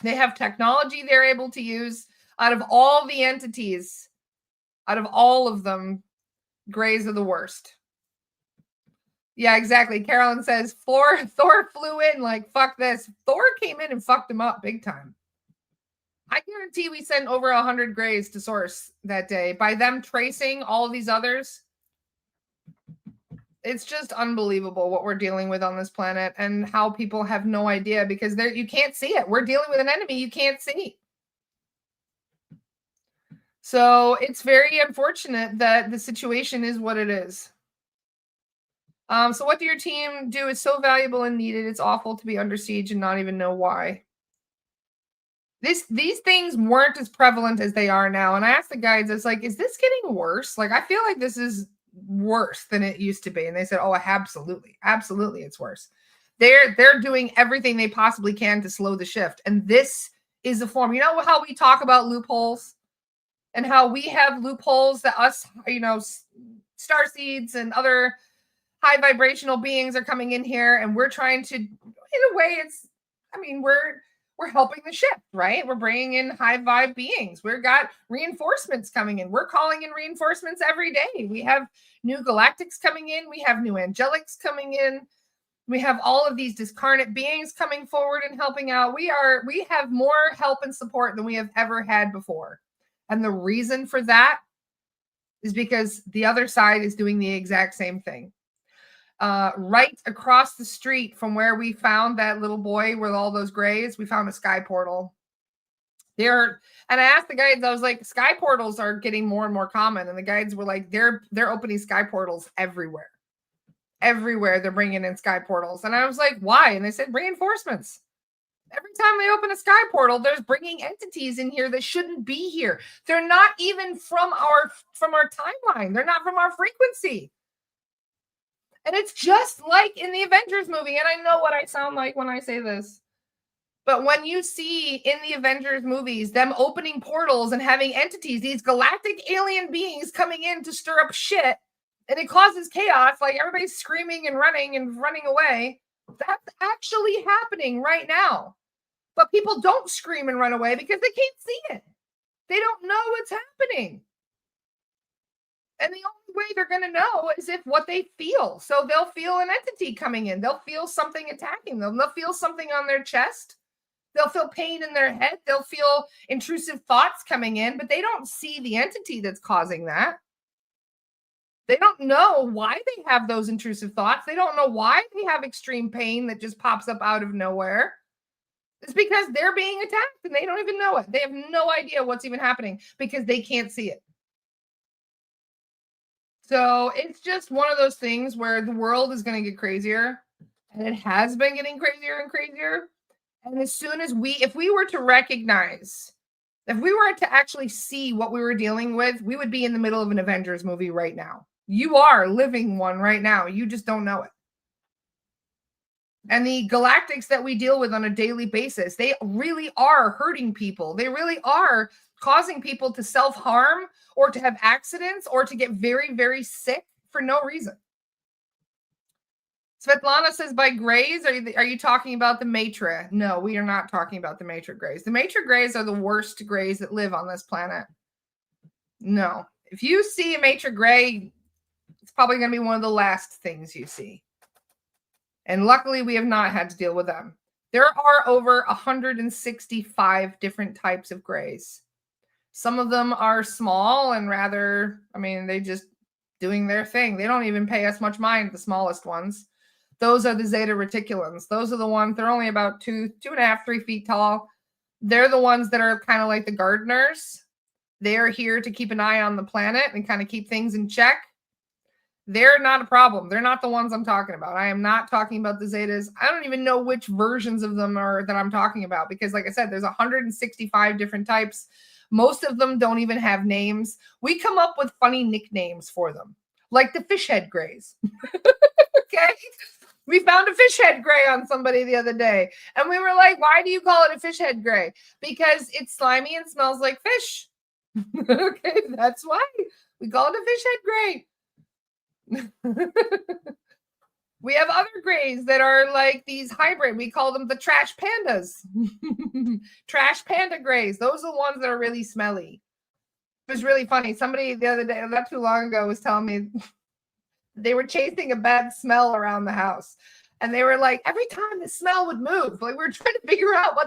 Speaker 1: They have technology they're able to use. Out of all the entities, out of all of them, Greys are the worst. Yeah, exactly. Carolyn says, Thor flew in like, fuck this. Thor came in and fucked him up big time. I guarantee we sent over 100 Greys to source that day. By them tracing all of these others, it's just unbelievable what we're dealing with on this planet and how people have no idea because you can't see it. We're dealing with an enemy you can't see. So it's very unfortunate that the situation is what it is. So what do your team do? It's so valuable and needed. It's awful to be under siege and not even know why. These things weren't as prevalent as they are now. And I asked the guides, it's like, is this getting worse? Like, I feel like this is worse than it used to be. And they said, oh, absolutely. Absolutely, it's worse. They're doing everything they possibly can to slow the shift. And this is a form. You know how we talk about loopholes? and how we have loopholes that us, star seeds and other high vibrational beings are coming in here, and we're trying to, in a way, we're helping the shift, right? We're bringing in high vibe beings. We've got reinforcements coming in. We're calling in reinforcements every day. We have new galactics coming in. We have new angelics coming in. We have all of these discarnate beings coming forward and helping out. We have more help and support than we have ever had before. And the reason for that is because the other side is doing the exact same thing. Right across the street from where we found that little boy with all those grays, we found a sky portal. And I asked the guides, I was like, sky portals are getting more and more common. And the guides were like, they're opening sky portals everywhere. Everywhere they're bringing in sky portals. And I was like, why? And they said reinforcements. Every time they open a sky portal, there's bringing entities in here that shouldn't be here. They're not even from our timeline. They're not from our frequency. And it's just like in the Avengers movie. And I know what I sound like when I say this. But when you see in the Avengers movies them opening portals and having entities, these galactic alien beings coming in to stir up shit, and it causes chaos, like everybody's screaming and running away, that's actually happening right now. But people don't scream and run away because they can't see it. They don't know what's happening. And the only way they're going to know is if what they feel. So they'll feel an entity coming in. They'll feel something attacking them. They'll feel something on their chest. They'll feel pain in their head. They'll feel intrusive thoughts coming in, but they don't see the entity that's causing that. They don't know why they have those intrusive thoughts. They don't know why they have extreme pain that just pops up out of nowhere. It's because they're being attacked and they don't even know it. They have no idea what's even happening because they can't see it. So it's just one of those things where the world is going to get crazier, and it has been getting crazier and crazier. And as soon as if we were to recognize, if we were to actually see what we were dealing with, we would be in the middle of an Avengers movie right now. You are living one right now. You just don't know it. And the galactics that we deal with on a daily basis, they really are hurting people. They really are causing people to self-harm or to have accidents or to get very, very sick for no reason. Svetlana says, by grays, are you talking about the Matra? No, we are not talking about the Matra grays. The Matra grays are the worst grays that live on this planet. No. If you see a Matra gray, it's probably going to be one of the last things you see. And luckily, we have not had to deal with them. There are over 165 different types of grays. Some of them are small and rather, they just doing their thing. They don't even pay us much mind, the smallest ones. Those are the Zeta Reticulans. Those are the ones, they're only about 2.5, 3 feet tall. They're the ones that are kind of like the gardeners. They're here to keep an eye on the planet and kind of keep things in check. They're not a problem. They're not the ones I'm talking about. I am not talking about the Zetas. I don't even know which versions of them are that I'm talking about because, like I said, there's 165 different types. Most of them don't even have names. We come up with funny nicknames for them, like the fish head grays. Okay? We found a fish head gray on somebody the other day. And we were like, why do you call it a fish head gray? Because it's slimy and smells like fish. Okay, that's why. We call it a fish head gray. We have other grays that are like these hybrid. We call them the trash pandas. Trash panda grays. Those are the ones that are really smelly. It was really funny. Somebody the other day, not too long ago, was telling me they were chasing a bad smell around the house. And they were like, every time the smell would move, like we were trying to figure out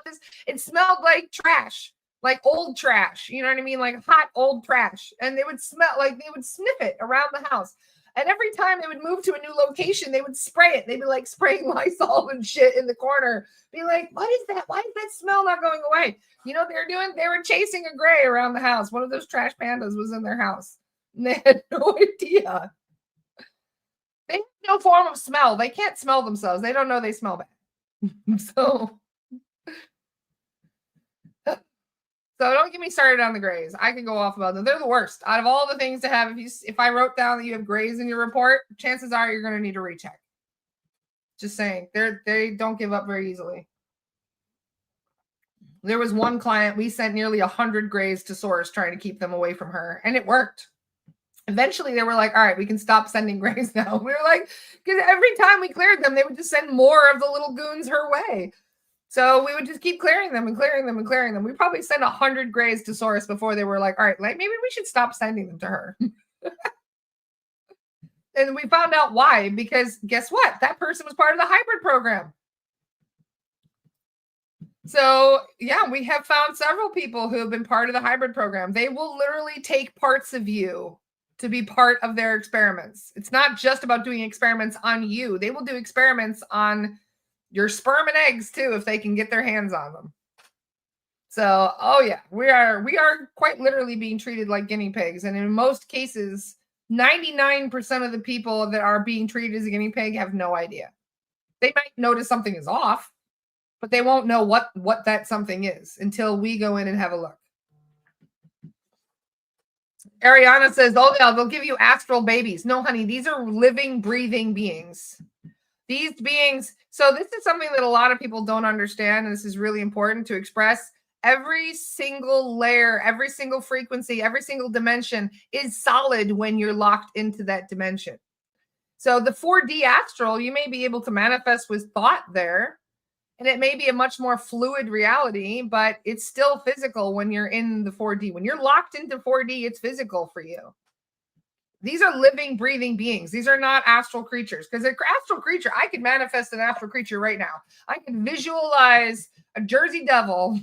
Speaker 1: it smelled like trash, like old trash. You know what I mean? Like hot old trash. And they would sniff it around the house. And every time they would move to a new location, they would spray it. They'd be like spraying Lysol and shit in the corner. Be like, what is that? Why is that smell not going away? You know what they were doing? They were chasing a gray around the house. One of those trash pandas was in their house. And they had no idea. They have no form of smell. They can't smell themselves. They don't know they smell bad. So don't get me started on the grays. I could go off about them. They're the worst. Out of all the things to have, if I wrote down that you have grays in your report, chances are you're going to need a recheck. Just saying. They don't give up very easily. There was one client, we sent nearly 100 grays to source trying to keep them away from her, and it worked. Eventually, they were like, all right, we can stop sending grays now. We were like, because every time we cleared them, they would just send more of the little goons her way. So we would just keep clearing them and clearing them and clearing them. We probably sent 100 grays to source before they were like, all right, like maybe we should stop sending them to her. And we found out why, because guess what? That person was part of the hybrid program. So yeah, we have found several people who have been part of the hybrid program. They will literally take parts of you to be part of their experiments. It's not just about doing experiments on you. They will do experiments on your sperm and eggs too, if they can get their hands on them. So, oh yeah, we are quite literally being treated like guinea pigs. And in most cases, 99% of the people that are being treated as a guinea pig have no idea. They might notice something is off, but they won't know what that something is until we go in and have a look. Ariana says, oh yeah, they'll give you astral babies. No, honey, these are living, breathing beings. These beings, so this is something that a lot of people don't understand, and this is really important to express. Every single layer, every single frequency, every single dimension is solid when you're locked into that dimension. So the 4D astral, you may be able to manifest with thought there, and it may be a much more fluid reality, but it's still physical when you're in the 4D. When you're locked into 4D, it's physical for you. These are living, breathing beings. These are not astral creatures. Because an astral creature, I could manifest an astral creature right now. I can visualize a Jersey devil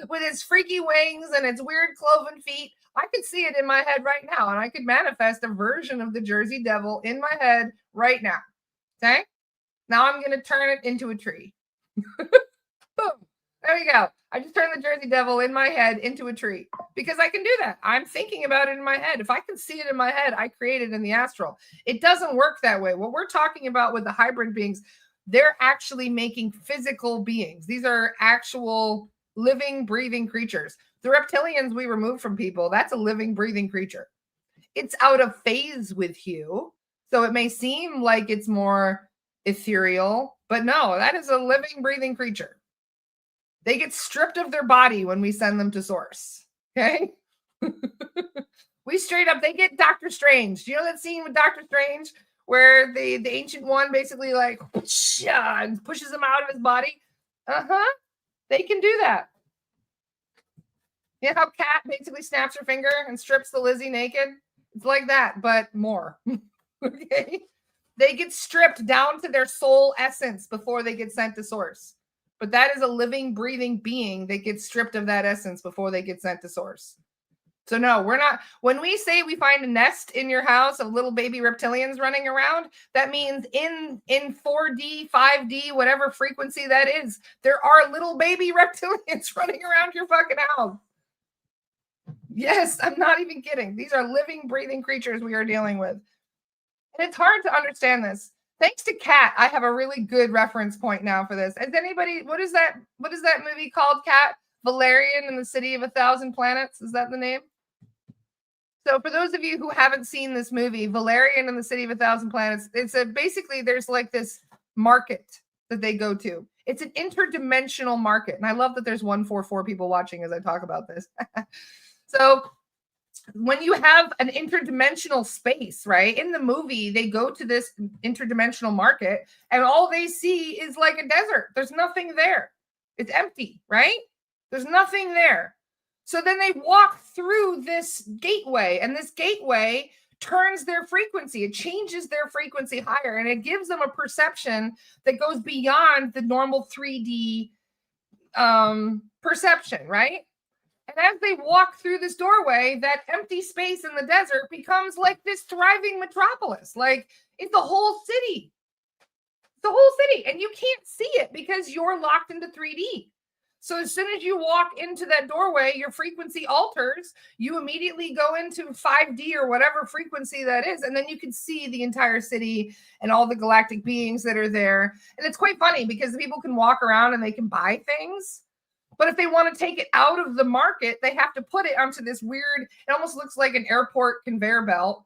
Speaker 1: with its freaky wings and its weird cloven feet. I could see it in my head right now. And I could manifest a version of the Jersey devil in my head right now. Okay? Now I'm going to turn it into a tree. Boom. There you go. I just turned the Jersey devil in my head into a tree because I can do that. I'm thinking about it in my head. If I can see it in my head, I create it in the astral. It doesn't work that way. What we're talking about with the hybrid beings, they're actually making physical beings. These are actual living, breathing creatures. The reptilians we remove from people, that's a living, breathing creature. It's out of phase with you. So it may seem like it's more ethereal, but no, that is a living, breathing creature. They get stripped of their body when we send them to source. Okay. We straight up, they get Doctor Strange. Do you know that scene with Doctor Strange where the ancient one basically like pushes him out of his body? They can do that. You know how Kat basically snaps her finger and strips the Lizzie naked? It's like that, but more. Okay. They get stripped down to their soul essence before they get sent to source. But that is a living, breathing being that gets stripped of that essence before they get sent to source. So no, we're not. When we say we find a nest in your house of little baby reptilians running around, that means in 4D, 5D, whatever frequency that is, there are little baby reptilians running around your fucking house. Yes, I'm not even kidding. These are living, breathing creatures we are dealing with. And it's hard to understand this. Thanks to Kat, I have a really good reference point now for this. Has anybody, what is that movie called, Kat? Valerian and the City of 1,000 Planets? Is that the name? So for those of you who haven't seen this movie, Valerian and the City of 1,000 Planets, it's basically there's like this market that they go to. It's an interdimensional market. And I love that there's 144 people watching as I talk about this. So when you have an interdimensional space, right? In the movie, they go to this interdimensional market and all they see is like a desert. There's nothing there. It's empty, right? There's nothing there. So then they walk through this gateway and this gateway turns their frequency. It changes their frequency higher and it gives them a perception that goes beyond the normal 3D perception, right? And as they walk through this doorway, that empty space in the desert becomes like this thriving metropolis. Like it's the whole city. The whole city. And you can't see it because you're locked into 3D. So as soon as you walk into that doorway, your frequency alters. You immediately go into 5D or whatever frequency that is. And then you can see the entire city and all the galactic beings that are there. And it's quite funny because people can walk around and they can buy things. But if they want to take it out of the market, they have to put it onto this weird, it almost looks like an airport conveyor belt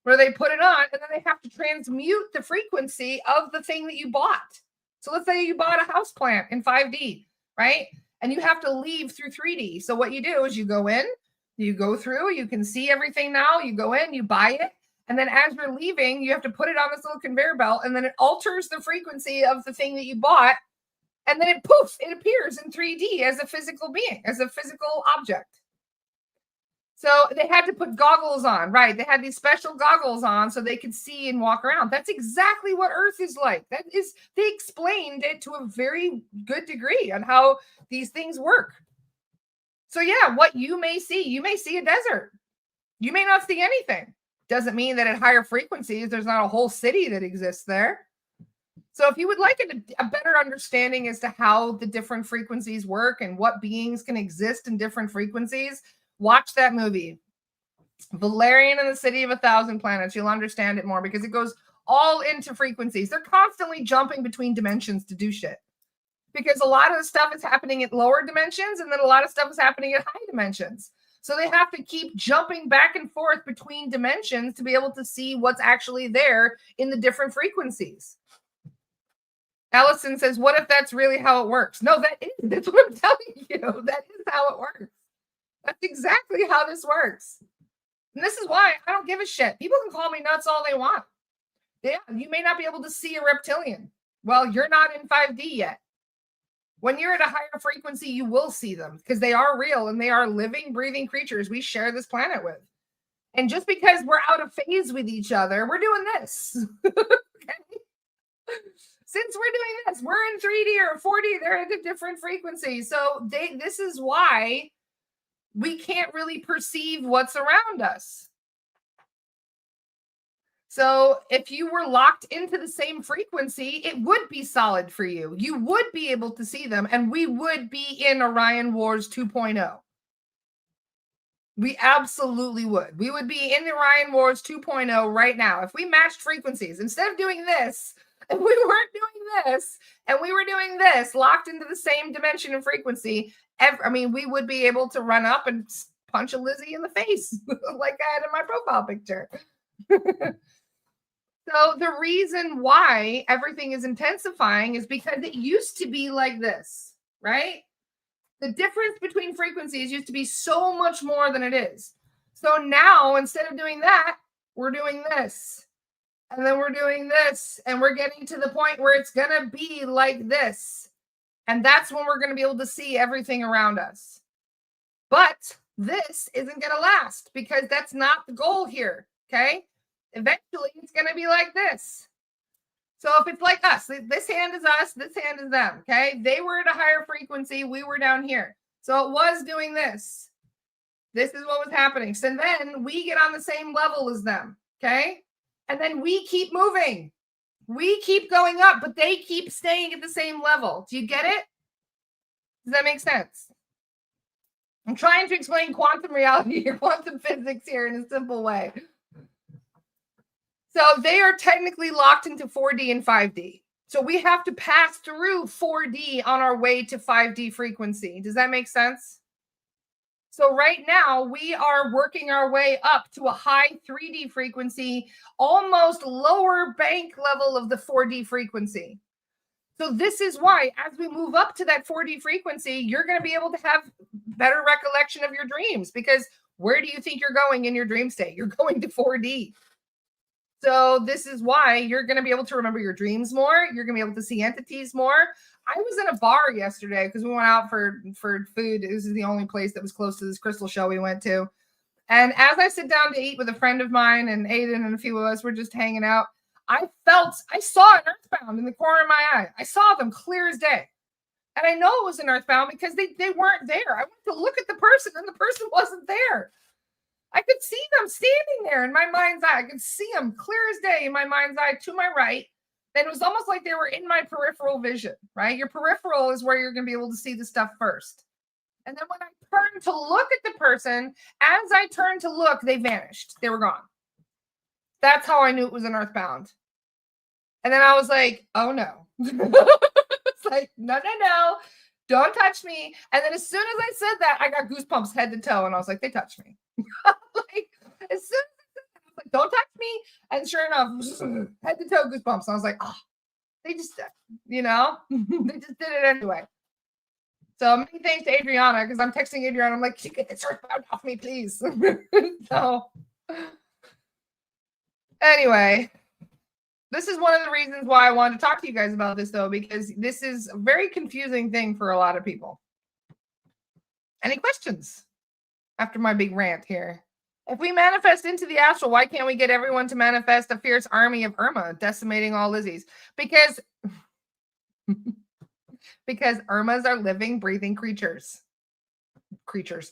Speaker 1: where they put it on and then they have to transmute the frequency of the thing that you bought. So let's say you bought a houseplant in 5D. right? And you have to leave through 3D. So what you do is you go in, you go through, you can see everything now, you go in, you buy it, and then as you're leaving, you have to put it on this little conveyor belt, and then it alters the frequency of the thing that you bought, and then it appears in 3D as a physical being, as a physical object. So they had to put goggles on, right? They had these special goggles on so they could see and walk around. That's exactly what Earth is like. They explained it to a very good degree on how these things work. So yeah, what you may see a desert. You may not see anything. Doesn't mean that at higher frequencies, there's not a whole city that exists there. So if you would like a better understanding as to how the different frequencies work and what beings can exist in different frequencies, watch that movie, Valerian and the City of 1,000 Planets. You'll understand it more because it goes all into frequencies. They're constantly jumping between dimensions to do shit because a lot of the stuff is happening at lower dimensions and then a lot of stuff is happening at high dimensions. So they have to keep jumping back and forth between dimensions to be able to see what's actually there in the different frequencies. Allison says, what if that's really how it works? No, that's what I'm telling you. That is how it works. That's exactly how this works. And this is why I don't give a shit. People can call me nuts all they want. Yeah, you may not be able to see a reptilian. Well, you're not in 5D yet. When you're at a higher frequency, you will see them because they are real and they are living, breathing creatures we share this planet with. And just because we're out of phase with each other, we're doing this. Okay? Since we're doing this, we're in 3D or 4D, they're at a different frequency. So this is why we can't really perceive what's around us. So if you were locked into the same frequency, it would be solid for you. You would be able to see them, and we would be in Orion Wars 2.0. We absolutely would. We would be in the Orion Wars 2.0 right now. If we matched frequencies, instead of doing this, if we weren't doing this, and we were doing this, locked into the same dimension and frequency, we would be able to run up and punch a Lizzie in the face like I had in my profile picture. So the reason why everything is intensifying is because it used to be like this, right? The difference between frequencies used to be so much more than it is. So now, instead of doing that, we're doing this. And then we're doing this. And we're getting to the point where it's going to be like this. And that's when we're going to be able to see everything around us. But this isn't going to last because that's not the goal here. Okay? Eventually, it's going to be like this. So if it's like us, this hand is us, this hand is them, okay? They were at a higher frequency, we were down here. So it was doing this. This is what was happening. So then we get on the same level as them, okay? And then we keep moving. We keep going up, but they keep staying at the same level. Do you get it? Does that make sense? I'm trying to explain quantum reality or quantum physics here in a simple way. So they are technically locked into 4D and 5D. So we have to pass through 4D on our way to 5D frequency. Does that make sense? So right now we are working our way up to a high 3D frequency, almost lower bank level of the 4D frequency. So this is why as we move up to that 4D frequency, you're going to be able to have better recollection of your dreams because where do you think you're going in your dream state? You're going to 4D. So this is why you're going to be able to remember your dreams more. You're going to be able to see entities more. I was in a bar yesterday because we went out for food. This is the only place that was close to this crystal show we went to. And as I sit down to eat with a friend of mine and Aiden and a few of us were just hanging out, I saw an earthbound in the corner of my eye. I saw them clear as day. And I know it was an earthbound because they weren't there. I went to look at the person and the person wasn't there. I could see them standing there in my mind's eye. I could see them clear as day in my mind's eye to my right. And it was almost like they were in my peripheral vision, right? Your peripheral is where you're going to be able to see the stuff first. And then when I turned to look at the person, as I turned to look, they vanished. They were gone. That's how I knew it was an earthbound. And then I was like, oh no. It's like, no. Don't touch me. And then as soon as I said that, I got goosebumps head to toe. And I was like, they touched me. Like, as soon as I said that, I was like, don't touch me. And sure enough, head to toe goosebumps. I was like, oh, they just, they just did it anyway. So many thanks to Adriana, because I'm texting Adriana. I'm like, "Can you get this earthbound off me, please?" So anyway, this is one of the reasons why I wanted to talk to you guys about this, though, because this is a very confusing thing for a lot of people. Any questions after my big rant here? If we manifest into the astral, why can't we get everyone to manifest a fierce army of Irma decimating all Lizzies? Because Irmas are living, breathing creatures.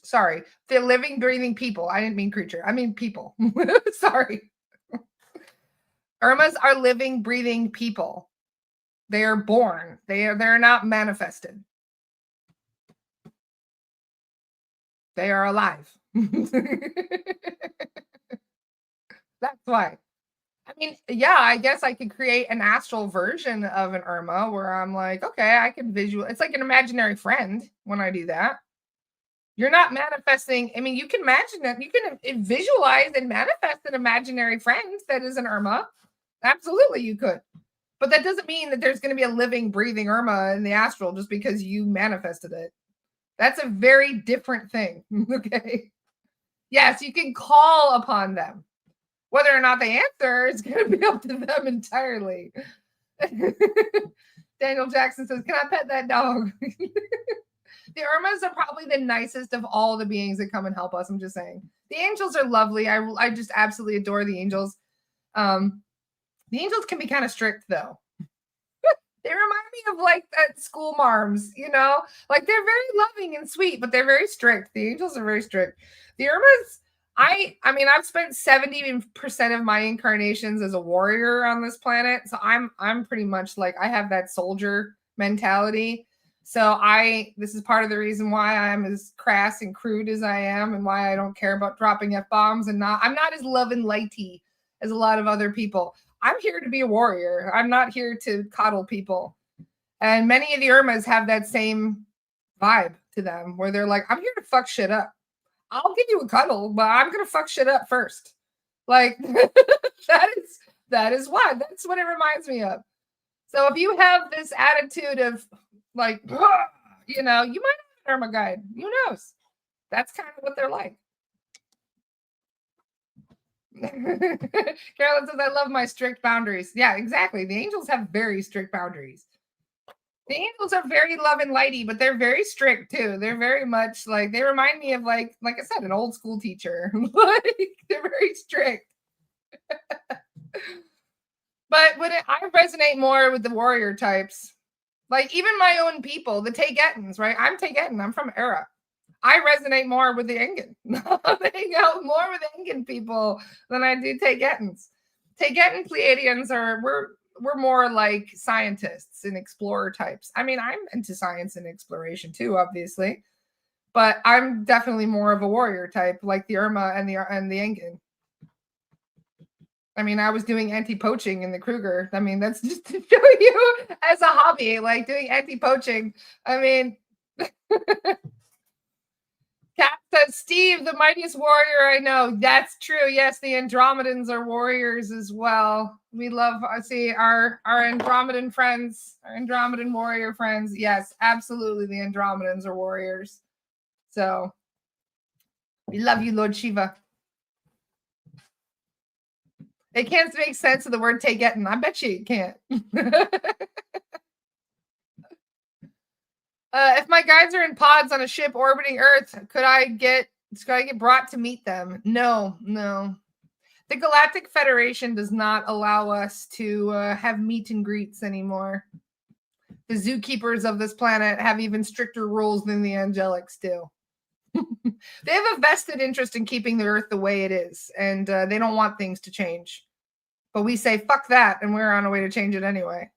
Speaker 1: Sorry. They're living, breathing people. I didn't mean creature. I mean people. Sorry. Irmas are living, breathing people. They are born. They're not manifested. They are alive. That's why. I mean, yeah, I guess I could create an astral version of an Irma where I'm like, okay, I can visual. It's like an imaginary friend when I do that. You're not manifesting. I mean, you can imagine that. You can visualize and manifest an imaginary friend that is an Irma. Absolutely, you could. But that doesn't mean that there's going to be a living, breathing Irma in the astral just because you manifested it. That's a very different thing. Okay. Yes, you can call upon them. Whether or not they answer is going to be up to them entirely. Daniel Jackson says, "Can I pet that dog?" The Irmas are probably the nicest of all the beings that come and help us. I'm just saying. The angels are lovely. I just absolutely adore the angels. The angels can be kind of strict, though. They remind me of like that school marms, like they're very loving and sweet, but they're very strict. The angels are very strict. The Irmas, I mean, I've spent 70% of my incarnations as a warrior on this planet. So I'm pretty much like, I have that soldier mentality. So this is part of the reason why I'm as crass and crude as I am and why I don't care about dropping F-bombs I'm not as love and lighty as a lot of other people. I'm here to be a warrior. I'm not here to coddle people. And many of the Irmas have that same vibe to them where they're like, I'm here to fuck shit up. I'll give you a cuddle, but I'm going to fuck shit up first. Like that's what it reminds me of. So if you have this attitude of like, you might have an Irma guide. Who knows? That's kind of what they're like. Carolyn says, "I love my strict boundaries." Yeah, exactly. The angels have very strict boundaries. The angels are very love and lighty, but they're very strict too. They're very much like, they remind me of like I said, an old school teacher. Like they're very strict. But I resonate more with the warrior types. Like even my own people, the Tayghetans, right? I'm Taygetan. I'm from Era. I resonate more with the Engan. I hang out more with Engan people than I do Tayghetans. Taygetan Pleiadians we're more like scientists and explorer types. I mean, I'm into science and exploration too, obviously, but I'm definitely more of a warrior type, like the Irma and the Engan. I mean, I was doing anti-poaching in the Kruger. I mean, that's just to show you as a hobby, like doing anti-poaching. I mean, Kat says, "Steve, the mightiest warrior I know." That's true. Yes, the Andromedans are warriors as well. We love, see, our Andromedan friends, our Andromedan warrior friends. Yes, absolutely. The Andromedans are warriors. So we love you, Lord Shiva. It can't make sense of the word Taygetan. I bet you it can't. If my guides are in pods on a ship orbiting Earth, could I get brought to meet them? No. The Galactic Federation does not allow us to have meet and greets anymore. The zookeepers of this planet have even stricter rules than the angelics do. They have a vested interest in keeping the Earth the way it is, and they don't want things to change. But we say, fuck that, and we're on our way to change it anyway.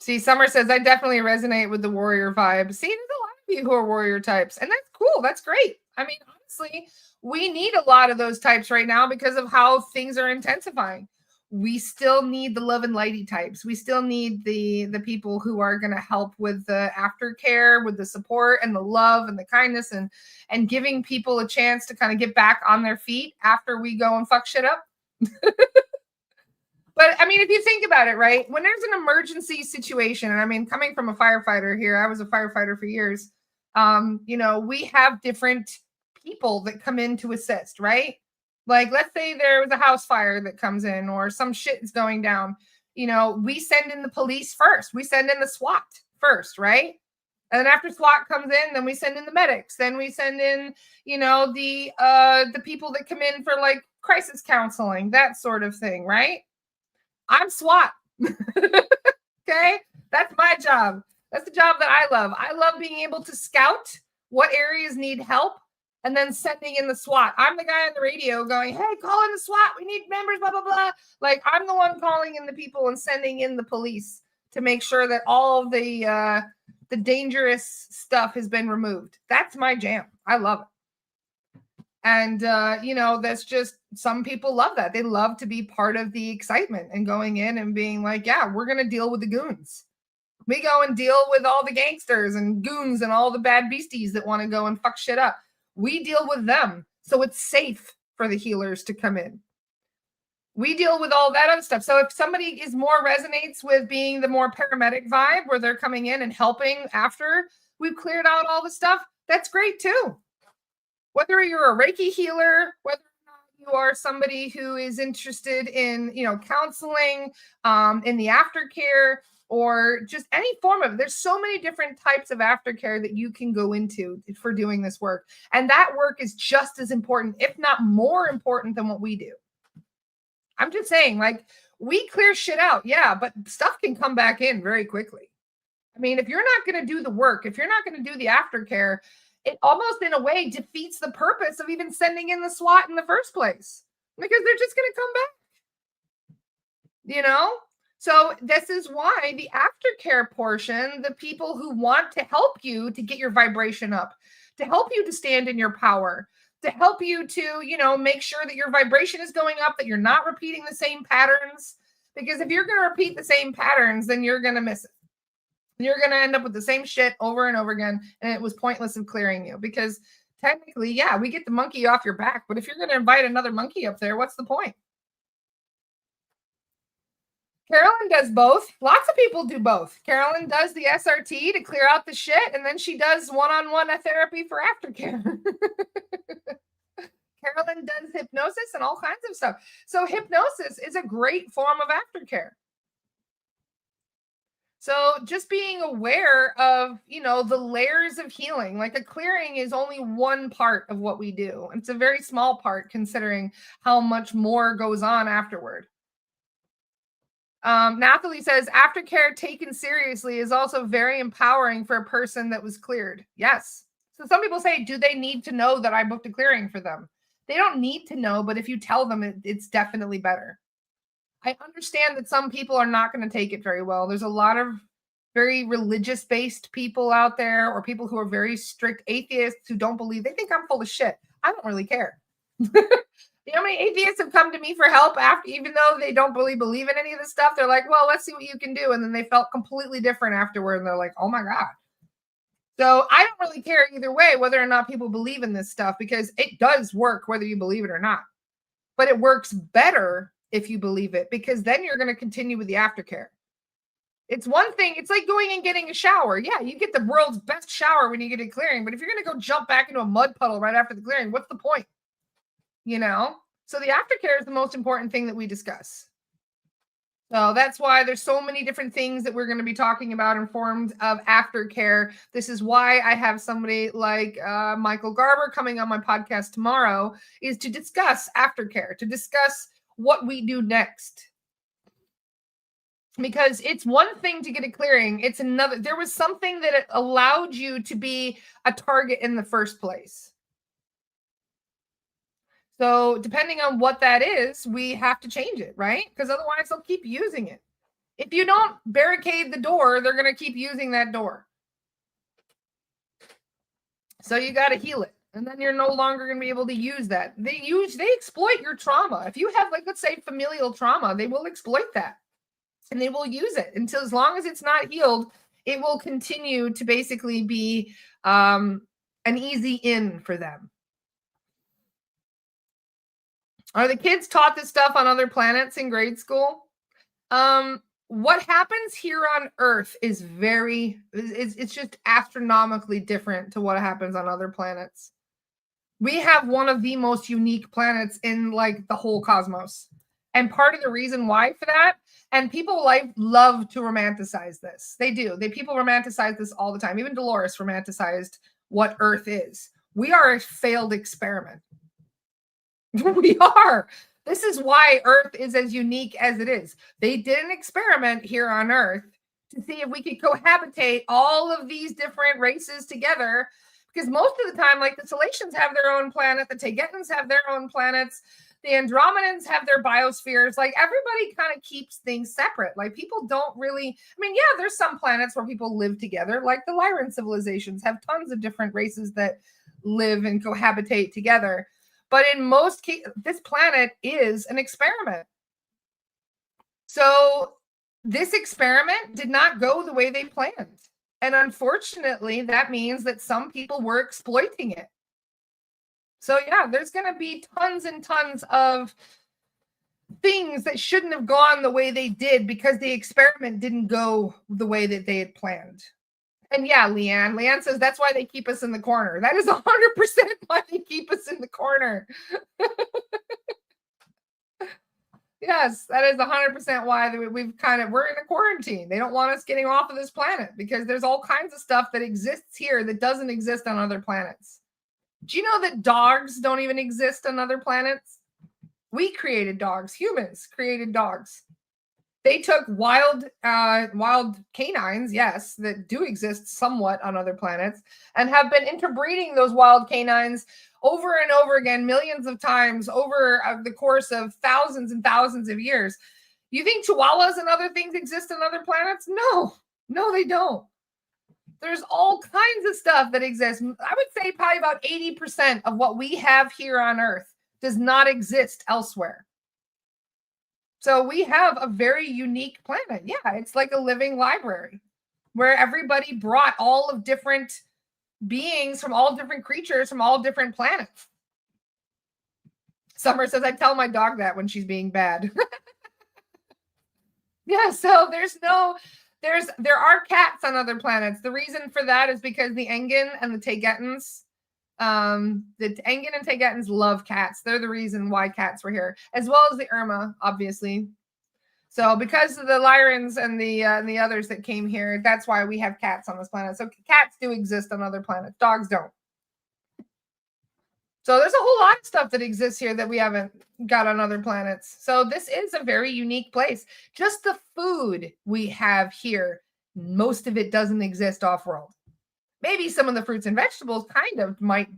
Speaker 1: See, Summer says, "I definitely resonate with the warrior vibe." See, there's a lot of you who are warrior types, and that's cool. That's great. I mean, honestly, we need a lot of those types right now because of how things are intensifying. We still need the love and lighty types. We still need the people who are going to help with the aftercare, with the support and the love and the kindness and giving people a chance to kind of get back on their feet after we go and fuck shit up. But I mean, if you think about it, right, when there's an emergency situation, and I mean, coming from a firefighter here, I was a firefighter for years. We have different people that come in to assist, right? Like, let's say there was a house fire that comes in, or some shit is going down. We send in the police first. We send in the SWAT first, right? And then after SWAT comes in, then we send in the medics. Then we send in, the people that come in for like crisis counseling, that sort of thing, right? I'm SWAT. Okay. That's my job. That's the job that I love. I love being able to scout what areas need help and then sending in the SWAT. I'm the guy on the radio going, hey, call in the SWAT. We need members, blah, blah, blah. Like, I'm the one calling in the people and sending in the police to make sure that all the dangerous stuff has been removed. That's my jam. I love it. And, that's just, some people love that. They love to be part of the excitement and going in and being like, yeah, we're going to deal with the goons. We go and deal with all the gangsters and goons and all the bad beasties that want to go and fuck shit up. We deal with them. So it's safe for the healers to come in. We deal with all that other stuff. So if somebody resonates with being the more paramedic vibe where they're coming in and helping after we've cleared out all the stuff, that's great too. Whether you're a Reiki healer, whether or not you are somebody who is interested in, counseling, in the aftercare, or just any form of it. There's so many different types of aftercare that you can go into for doing this work. And that work is just as important, if not more important than what we do. I'm just saying, like, we clear shit out. Yeah, but stuff can come back in very quickly. I mean, if you're not going to do the work, if you're not going to do the aftercare, it almost in a way defeats the purpose of even sending in the SWAT in the first place, because they're just going to come back, So this is why the aftercare portion, the people who want to help you to get your vibration up, to help you to stand in your power, to help you to, make sure that your vibration is going up, that you're not repeating the same patterns. Because if you're going to repeat the same patterns, then you're going to miss it. You're going to end up with the same shit over and over again. And it was pointless of clearing you, because technically, yeah, we get the monkey off your back. But if you're going to invite another monkey up there, what's the point? Carolyn does both. Lots of people do both. Carolyn does the SRT to clear out the shit, and then she does one-on-one therapy for aftercare. Carolyn does hypnosis and all kinds of stuff. So hypnosis is a great form of aftercare. So just being aware of, the layers of healing, like a clearing is only one part of what we do. It's a very small part considering how much more goes on afterward. Nathalie says, aftercare taken seriously is also very empowering for a person that was cleared. Yes. So some people say, do they need to know that I booked a clearing for them? They don't need to know, but if you tell them, it's definitely better. I understand that some people are not going to take it very well. There's a lot of very religious-based people out there, or people who are very strict atheists who don't believe. They think I'm full of shit. I don't really care. You know how many atheists have come to me for help after, even though they don't really believe in any of this stuff? They're like, well, let's see what you can do. And then they felt completely different afterward. And they're like, oh my God. So I don't really care either way, whether or not people believe in this stuff, because it does work whether you believe it or not. But it works better if you believe it, because then you're going to continue with the aftercare. It's one thing. It's like going and getting a shower. Yeah, you get the world's best shower when you get a clearing. But if you're going to go jump back into a mud puddle right after the clearing, what's the point? So the aftercare is the most important thing that we discuss. So that's why there's so many different things that we're going to be talking about in forms of aftercare. This is why I have somebody like Michael Garber coming on my podcast tomorrow, is to discuss aftercare, to discuss what we do next. Because it's one thing to get a clearing. It's another. There was something that allowed you to be a target in the first place. So depending on what that is, we have to change it, right? Because otherwise they'll keep using it. If you don't barricade the door, they're going to keep using that door. So you got to heal it. And then you're no longer going to be able to use that. They exploit your trauma. If you have, like, let's say familial trauma, they will exploit that. And they will use it until, as long as it's not healed, it will continue to basically be an easy in for them. Are the kids taught this stuff on other planets in grade school? What happens here on Earth is it's just astronomically different to what happens on other planets. We have one of the most unique planets in like the whole cosmos. And part of the reason why for that, and people love to romanticize this. They do. People romanticize this all the time. Even Dolores romanticized what Earth is. We are a failed experiment. We are. This is why Earth is as unique as it is. They did an experiment here on Earth to see if we could cohabitate all of these different races together. Because most of the time, like the Salacians have their own planet, the Taygetians have their own planets, the Andromedans have their biospheres. Like everybody kind of keeps things separate. Like people don't really, I mean, yeah, there's some planets where people live together, like the Lyran civilizations have tons of different races that live and cohabitate together. But in most cases, this planet is an experiment. So this experiment did not go the way they planned. And unfortunately, that means that some people were exploiting it. So yeah, there's going to be tons and tons of things that shouldn't have gone the way they did because the experiment didn't go the way that they had planned. And yeah, Leanne says that's why they keep us in the corner. That is 100% why they keep us in the corner. Yes, that is 100% why we're in a quarantine. They don't want us getting off of this planet because there's all kinds of stuff that exists here that doesn't exist on other planets. Do you know that dogs don't even exist on other planets? We created dogs. Humans created dogs. They took wild canines, yes, that do exist somewhat on other planets, and have been interbreeding those wild canines over and over again, millions of times over the course of thousands and thousands of years. You think chihuahuas and other things exist on other planets? No, they don't. There's all kinds of stuff that exists. I would say probably about 80% of what we have here on Earth does not exist elsewhere. So we have a very unique planet. Yeah, it's like a living library where everybody brought all of different beings from all different creatures from all different planets. Summer says, I tell my dog that when she's being bad. Yeah, so there are cats on other planets. The reason for that is because the Engen and the Taygetans, the Engen and Taygetans love cats. They're the reason why cats were here, as well as the Irma, obviously. So because of the Lyrans and the others that came here, that's why we have cats on this planet. So cats do exist on other planets. Dogs don't. So there's a whole lot of stuff that exists here that we haven't got on other planets. So this is a very unique place. Just the food we have here, most of it doesn't exist off-world. Maybe some of the fruits and vegetables kind of might,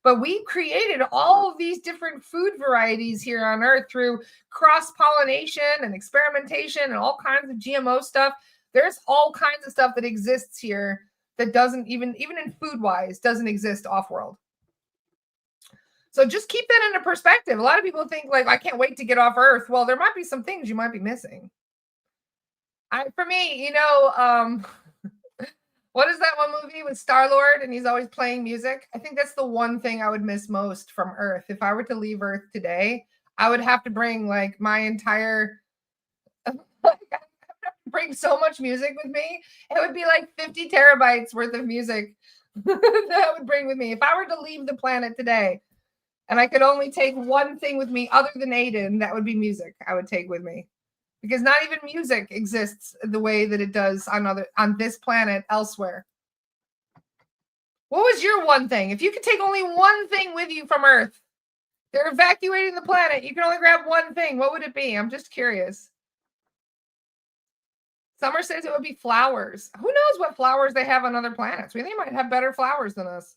Speaker 1: but we created all of these different food varieties here on Earth through cross-pollination and experimentation and all kinds of GMO stuff. There's all kinds of stuff that exists here that doesn't even in food-wise, doesn't exist off-world. So just keep that into perspective. A lot of people think like, I can't wait to get off Earth. Well, there might be some things you might be missing. For me, what is that one movie with Star-Lord and he's always playing music? I think that's the one thing I would miss most from Earth. If I were to leave Earth today, I would have to bring like my entire, bring so much music with me. It would be like 50 terabytes worth of music that I would bring with me. If I were to leave the planet today, and I could only take one thing with me other than Aiden, that would be music I would take with me. Because not even music exists the way that it does on this planet elsewhere. What was your one thing? If you could take only one thing with you from Earth, they're evacuating the planet. You can only grab one thing. What would it be? I'm just curious. Summer says it would be flowers. Who knows what flowers they have on other planets? They might have better flowers than us.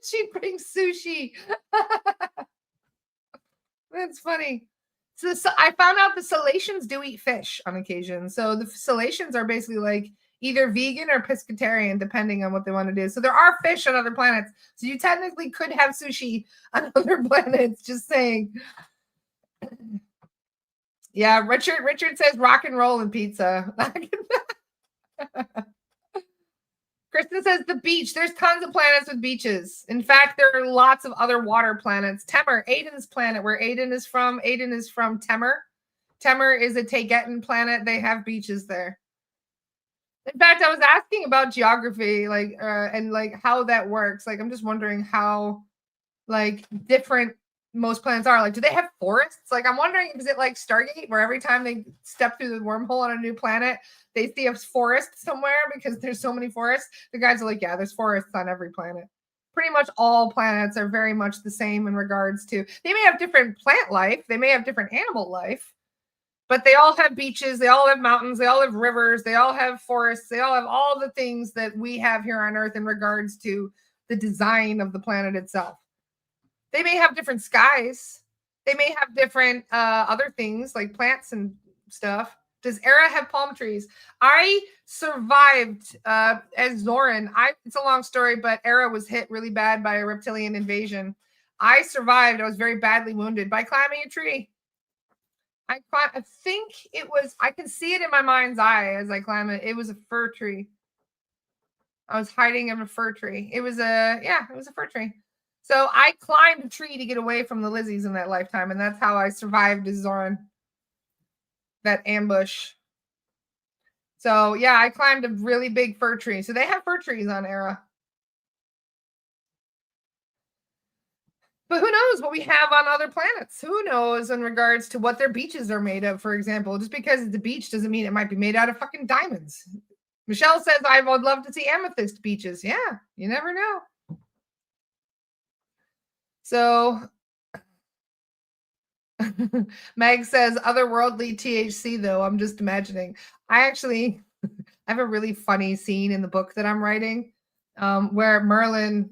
Speaker 1: She'd bring sushi. That's funny. So I found out the Salacians do eat fish on occasion. So the Salacians are basically like either vegan or pescatarian, depending on what they want to do. So there are fish on other planets. So you technically could have sushi on other planets. Just saying. Yeah, Richard says rock and roll and pizza. Kristen says the beach. There's tons of planets with beaches. In fact, there are lots of other water planets. Temur, Aiden's planet, where Aiden is from. Aiden is from Temur. Temur is a Tagetan planet. They have beaches there. In fact, I was asking about geography, like, and like how that works. Like, I'm just wondering how, like, different most planets are. Like, do they have forests? Like, I'm wondering, is it like Stargate, where every time they step through the wormhole on a new planet, they see a forest somewhere because there's so many forests? The guys are like, yeah, there's forests on every planet. Pretty much all planets are very much the same in regards to, they may have different plant life, they may have different animal life, but they all have beaches, they all have mountains, they all have rivers, they all have forests, they all have all the things that we have here on Earth in regards to the design of the planet itself. They may have different skies. They may have different other things like plants and stuff. Does Era have palm trees? I survived as Zoran. It's a long story, but Era was hit really bad by a reptilian invasion. I survived. I was very badly wounded by climbing a tree. I think it was, I can see it in my mind's eye as I climb it. It was a fir tree. I was hiding in a fir tree. It was a fir tree. So I climbed a tree to get away from the Lizzies in that lifetime, and that's how I survived as Zoran. That ambush. So yeah, I climbed a really big fir tree. So they have fir trees on Era. But who knows what we have on other planets? Who knows in regards to what their beaches are made of, for example? Just because it's a beach doesn't mean it might be made out of fucking diamonds. Michelle says, I would love to see amethyst beaches. Yeah, you never know. So Meg says, otherworldly THC, though. I'm just imagining. I actually have a really funny scene in the book that I'm writing where Merlin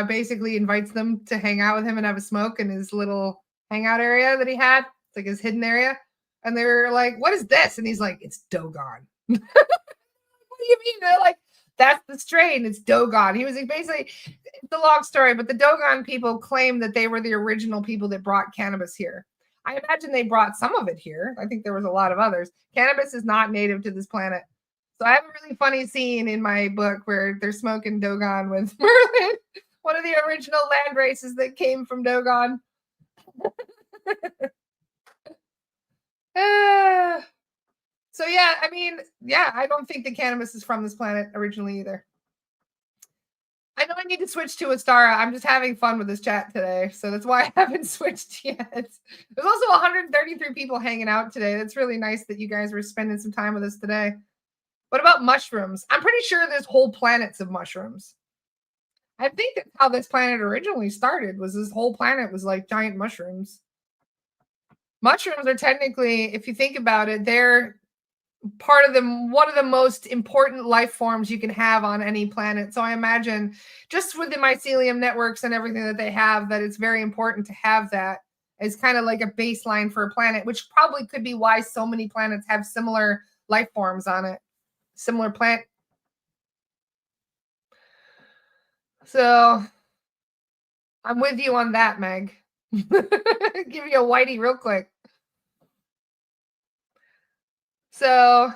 Speaker 1: basically invites them to hang out with him and have a smoke in his little hangout area that he had. It's like his hidden area. And they were like, what is this? And he's like, it's Dogon. What do you mean? They're like, that's the strain. It's Dogon. He was like, basically, it's a long story, but the Dogon people claim that they were the original people that brought cannabis here. I imagine they brought some of it here. I think there was a lot of others. Cannabis is not native to this planet. So I have a really funny scene in my book where they're smoking Dogon with Merlin, one of the original land races that came from Dogon. So yeah, I mean, yeah, I don't think that cannabis is from this planet originally either. I know I need to switch to Astara. I'm just having fun with this chat today, so that's why I haven't switched yet. There's also 133 people hanging out today. That's really nice that you guys were spending some time with us today. What about mushrooms? I'm pretty sure there's whole planets of mushrooms. I think that's how this planet originally started, was this whole planet was like giant mushrooms. Mushrooms are technically, if you think about it, they're part of one of the most important life forms you can have on any planet. So I imagine just with the mycelium networks and everything that they have, that it's very important to have that as kind of like a baseline for a planet, which probably could be why so many planets have similar life forms on it, similar plant. So I'm with you on that, Meg. Give you a whitey real quick. So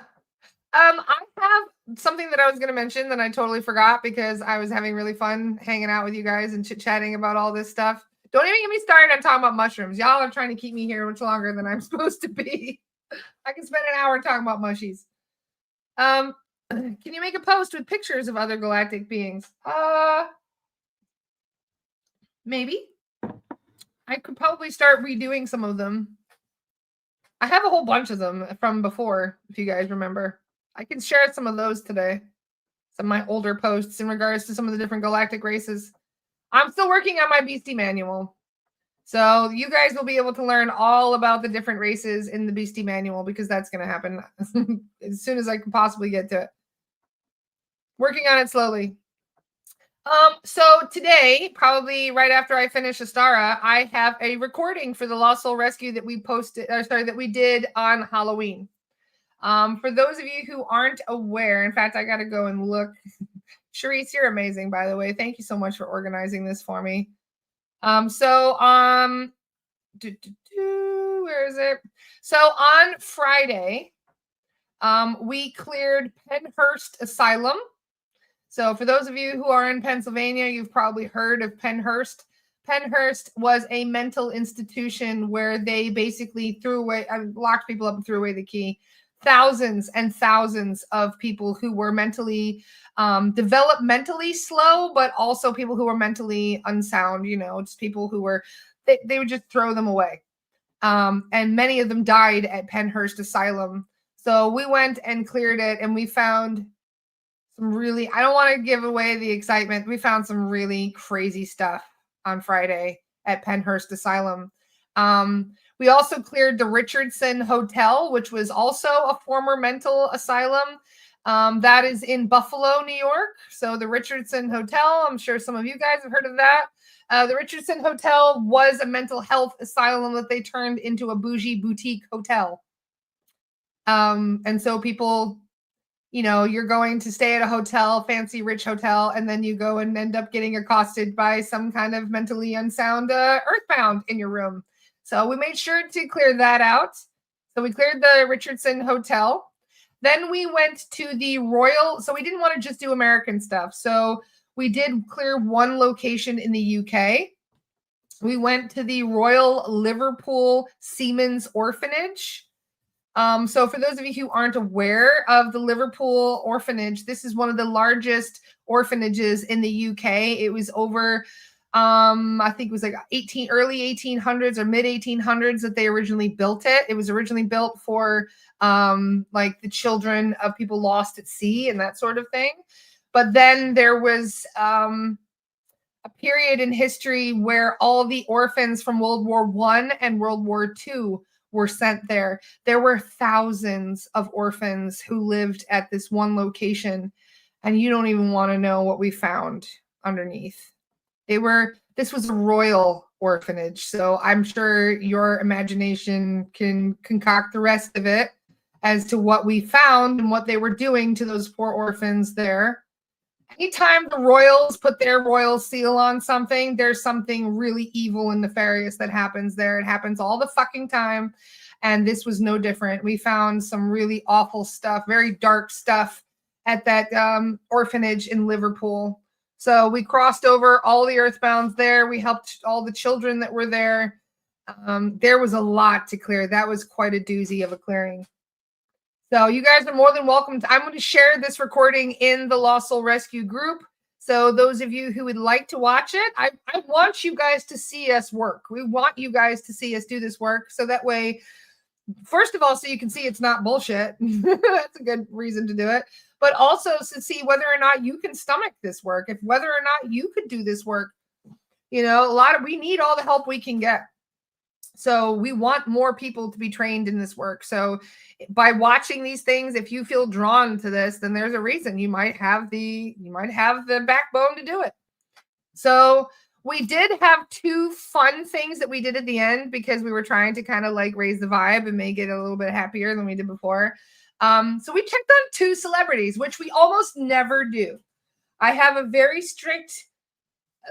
Speaker 1: I have something that I was going to mention that I totally forgot because I was having really fun hanging out with you guys and chit-chatting about all this stuff. Don't even get me started on talking about mushrooms. Y'all are trying to keep me here much longer than I'm supposed to be. I can spend an hour talking about mushies. Can you make a post with pictures of other galactic beings? Maybe. I could probably start redoing some of them. I have a whole bunch of them from before, if you guys remember. I can share some of those today. Some of my older posts in regards to some of the different galactic races. I'm still working on my beastie manual. So you guys will be able to learn all about the different races in the beastie manual because that's going to happen as soon as I can possibly get to it. Working on it slowly. So today, probably right after I finish Astara, I have a recording for the Lost Soul Rescue that we that we did on Halloween. For those of you who aren't aware, in fact, I got to go and look. Charisse, you're amazing, by the way. Thank you so much for organizing this for me. Where is it? So on Friday, we cleared Pennhurst Asylum. So for those of you who are in Pennsylvania, you've probably heard of Pennhurst. Pennhurst was a mental institution where they basically locked people up and threw away the key. Thousands and thousands of people who were mentally developmentally slow, but also people who were mentally unsound, just people who were, they would just throw them away. And many of them died at Pennhurst Asylum. So we went and cleared it, and we found some really, I don't want to give away the excitement. We found some really crazy stuff on Friday at Pennhurst Asylum. We also cleared the Richardson Hotel, which was also a former mental asylum. That is in Buffalo, New York. So the Richardson Hotel, I'm sure some of you guys have heard of that. The Richardson Hotel was a mental health asylum that they turned into a bougie boutique hotel. And so people, you're going to stay at a hotel, fancy rich hotel, and then you go and end up getting accosted by some kind of mentally unsound earthbound in your room. So we made sure to clear that out. So we cleared the Richardson Hotel. Then we went to the Royal. So we didn't want to just do American stuff. So we did clear one location in the UK. We went to the Royal Liverpool Seamen's Orphanage. So for those of you who aren't aware of the Liverpool Orphanage, this is one of the largest orphanages in the UK. It was over, I think it was like early 1800s or mid 1800s that they originally built it. It was originally built for like the children of people lost at sea and that sort of thing. But then there was a period in history where all the orphans from World War I and World War II were sent there. There were thousands of orphans who lived at this one location, and you don't even want to know what we found underneath. This was a royal orphanage, so I'm sure your imagination can concoct the rest of it as to what we found and what they were doing to those poor orphans there. Anytime the royals put their royal seal on something, there's something really evil and nefarious that happens there. It happens all the fucking time. And this was no different. We found some really awful stuff, very dark stuff at that orphanage in Liverpool. So we crossed over all the earthbounds there. We helped all the children that were there. There was a lot to clear. That was quite a doozy of a clearing. So you guys are more than welcome. I'm going to share this recording in the Lost Soul Rescue group. So those of you who would like to watch it, I want you guys to see us work. We want you guys to see us do this work. So that way, first of all, so you can see it's not bullshit. That's a good reason to do it. But also to see whether or not you can stomach this work, if whether or not you could do this work. We need all the help we can get. So we want more people to be trained in this work. So by watching these things, if you feel drawn to this, then there's a reason you might have the backbone to do it. So we did have two fun things that we did at the end because we were trying to kind of like raise the vibe and make it a little bit happier than we did before. So we checked on two celebrities, which we almost never do. I have a very strict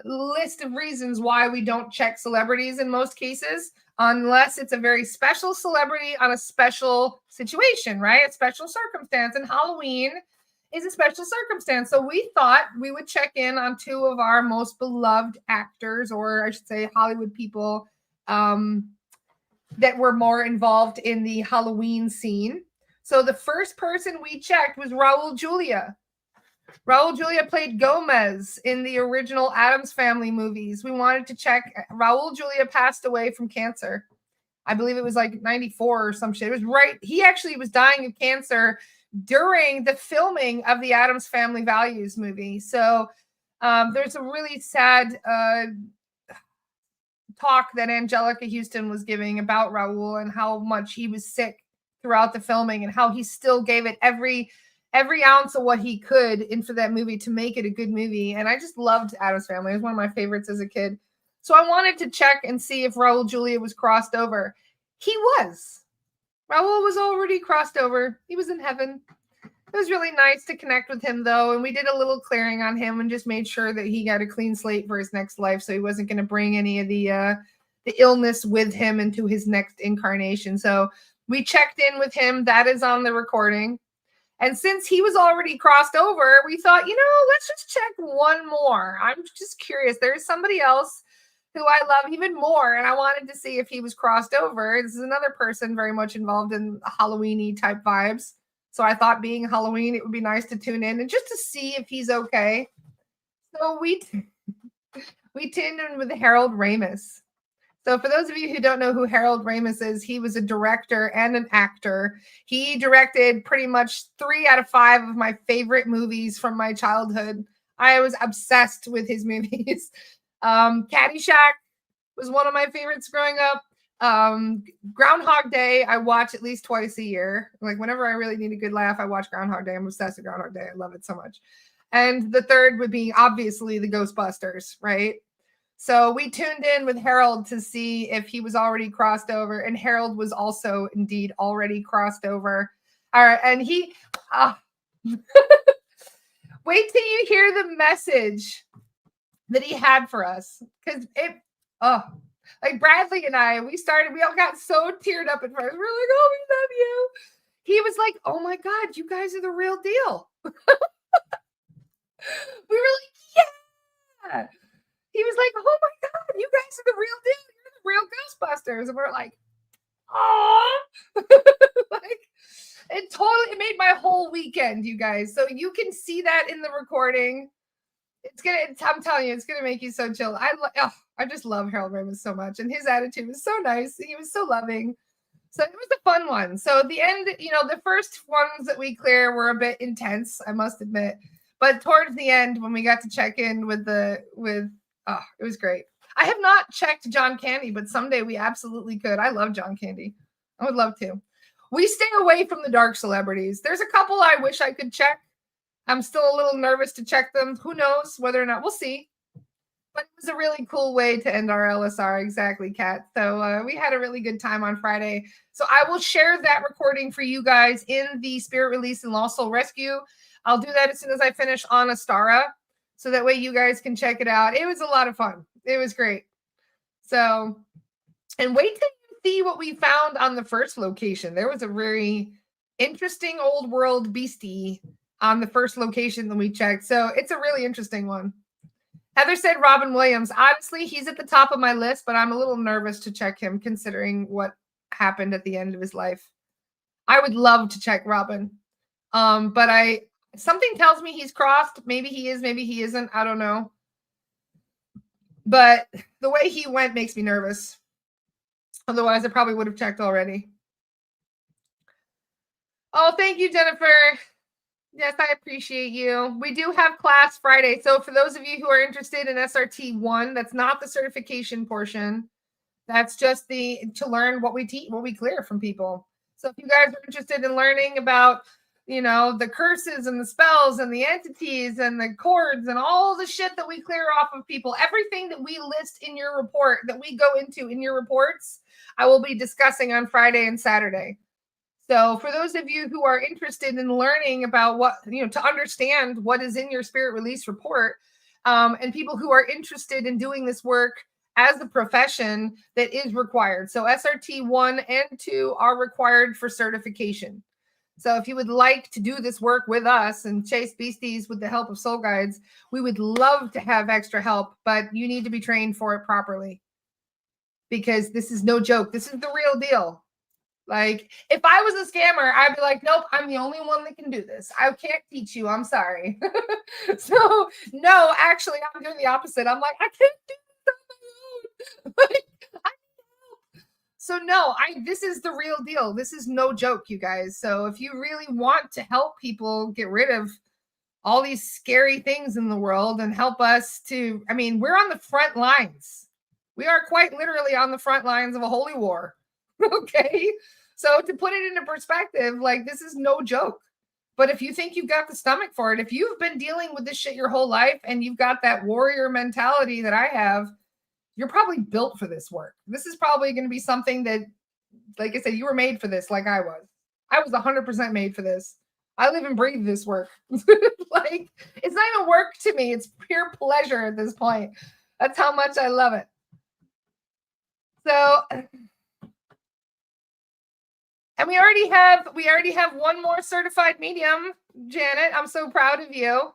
Speaker 1: list of reasons why we don't check celebrities in most cases, unless it's a very special celebrity on a special situation, right? A special circumstance. And Halloween is a special circumstance. So we thought we would check in on two of our most beloved actors, or I should say Hollywood people that were more involved in the Halloween scene. So the first person we checked was Raul Julia. Raul Julia played Gomez in the original Addams Family movies. We wanted to check. Raul Julia passed away from cancer. I believe it was like 94 or some shit. It was right. He actually was dying of cancer during the filming of the Addams Family Values movie. So there's a really sad talk that Angelica Houston was giving about Raul and how much he was sick throughout the filming and how he still gave it every ounce of what he could into that movie to make it a good movie. And I just loved Addams Family. It was one of my favorites as a kid. So I wanted to check and see if Raul Julia was crossed over. He was. Raul was already crossed over. He was in heaven. It was really nice to connect with him, though. And we did a little clearing on him and just made sure that he got a clean slate for his next life. So he wasn't going to bring any of the illness with him into his next incarnation. So we checked in with him. That is on the recording. And since he was already crossed over, we thought, let's just check one more. I'm just curious. There's somebody else who I love even more. And I wanted to see if he was crossed over. This is another person very much involved in Halloween-y type vibes. So I thought being Halloween, it would be nice to tune in and just to see if he's okay. So we tuned in with Harold Ramis. So for those of you who don't know who Harold Ramis is, he was a director and an actor. He directed pretty much 3 out of 5 of my favorite movies from my childhood. I was obsessed with his movies. Caddyshack was one of my favorites growing up. Groundhog Day, I watch at least twice a year. Like whenever I really need a good laugh, I watch Groundhog Day. I'm obsessed with Groundhog Day. I love it so much. And the third would be obviously the Ghostbusters, right? So we tuned in with Harold to see if he was already crossed over, and Harold was also indeed already crossed over. All right, and he wait till you hear the message that he had for us, because like Bradley and I, we all got so teared up at first. We're like, oh, we love you. He was like, oh my God, you guys are the real deal. We were like, yeah. He was like, oh my God, you guys are the real deal. You're the real Ghostbusters. And we're like, oh, like it made my whole weekend, you guys. So you can see that in the recording. I'm telling you, it's gonna make you so chill. I just love Harold Ramis so much, and his attitude was so nice. He was so loving. So it was a fun one. So at the end, the first ones that we clear were a bit intense, I must admit. But towards the end, when we got to check in with it was great. I have not checked John Candy, but someday we absolutely could. I love John Candy. I would love to. We stay away from the dark celebrities. There's a couple I wish I could check. I'm still a little nervous to check them. Who knows whether or not, we'll see. But it was a really cool way to end our LSR. Exactly, Kat. So we had a really good time on Friday. So I will share that recording for you guys in the Spirit Release and Lost Soul Rescue. I'll do that as soon as I finish on Astara. So that way you guys can check it out. It was a lot of fun. It was great. So, and wait till you see what we found on the first location. There was a very interesting old world beastie on the first location that we checked. So it's a really interesting one. Heather said Robin Williams. Honestly, he's at the top of my list, but I'm a little nervous to check him considering what happened at the end of his life. I would love to check Robin. But something tells me he's crossed. Maybe he is, maybe he isn't. I don't know. But the way he went makes me nervous. Otherwise, I probably would have checked already. Oh, thank you, Jennifer. Yes, I appreciate you. We do have class Friday. So for those of you who are interested in SRT 1, that's not the certification portion. That's just to learn what we teach, what we clear from people. So if you guys are interested in learning about the curses and the spells and the entities and the cords and all the shit that we clear off of people, everything that we list in your report, that we go into in your reports, I will be discussing on Friday and Saturday. So for those of you who are interested in learning about what, to understand what is in your Spirit Release report, and people who are interested in doing this work as a profession that is required. So SRT 1 and 2 are required for certification. So if you would like to do this work with us and chase beasties with the help of soul guides, we would love to have extra help, but you need to be trained for it properly, because this is no joke. This is the real deal. Like, if I was a scammer, I'd be like, nope, I'm the only one that can do this. I can't teach you. I'm sorry. So no, actually, I'm doing the opposite. I'm like, I can't do this on my own. So no, this is the real deal. This is no joke, you guys. So if you really want to help people get rid of all these scary things in the world and help us we're on the front lines. We are quite literally on the front lines of a holy war. Okay. So to put it into perspective, like, this is no joke. But if you think you've got the stomach for it, if you've been dealing with this shit your whole life and you've got that warrior mentality that I have, you're probably built for this work. This is probably going to be something that, like I said, you were made for this, like I was. I was 100% made for this. I live and breathe this work. Like, it's not even work to me. It's pure pleasure at this point. That's how much I love it. So, and we already have one more certified medium, Janet. I'm so proud of you.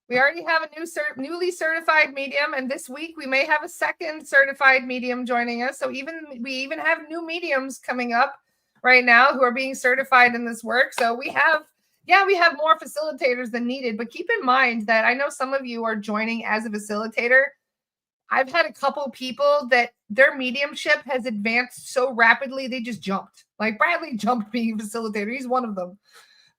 Speaker 1: We already have a newly certified medium, and this week we may have a second certified medium joining us. So we even have new mediums coming up right now who are being certified in this work. So we have more facilitators than needed. But keep in mind that I know some of you are joining as a facilitator. I've had a couple people that their mediumship has advanced so rapidly they just jumped. Like Bradley jumped being a facilitator. He's one of them.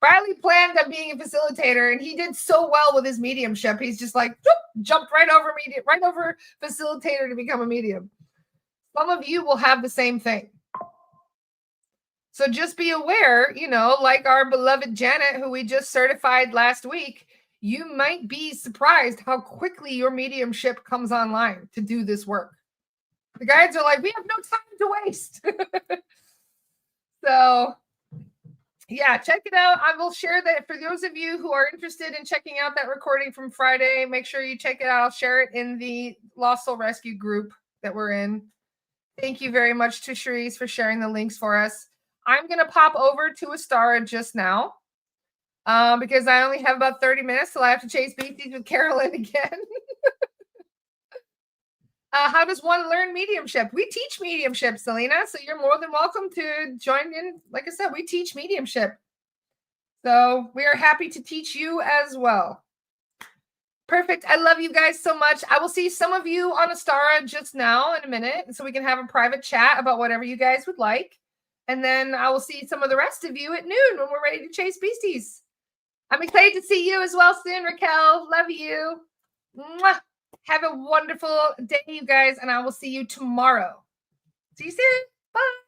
Speaker 1: Bradley planned on being a facilitator, and he did so well with his mediumship. He's just like jumped right over facilitator to become a medium. Some of you will have the same thing. So just be aware, like our beloved Janet, who we just certified last week, you might be surprised how quickly your mediumship comes online to do this work. The guides are like, we have no time to waste. So yeah, check it out. I will share that for those of you who are interested in checking out that recording from Friday. Make sure you check it out. I'll share it in the Lost Soul Rescue group that we're in. Thank you very much to Cherise for sharing the links for us. I'm going to pop over to Astara just now because I only have about 30 minutes till I have to chase beasties with Carolyn again. How does one learn mediumship? We teach mediumship, Selena, so you're more than welcome to join in. Like I said, we teach mediumship. So we are happy to teach you as well. Perfect. I love you guys so much. I will see some of you on Astara just now in a minute, so we can have a private chat about whatever you guys would like. And then I will see some of the rest of you at noon when we're ready to chase beasties. I'm excited to see you as well soon, Raquel. Love you. Mwah. Have a wonderful day, you guys, and I will see you tomorrow. See you soon. Bye.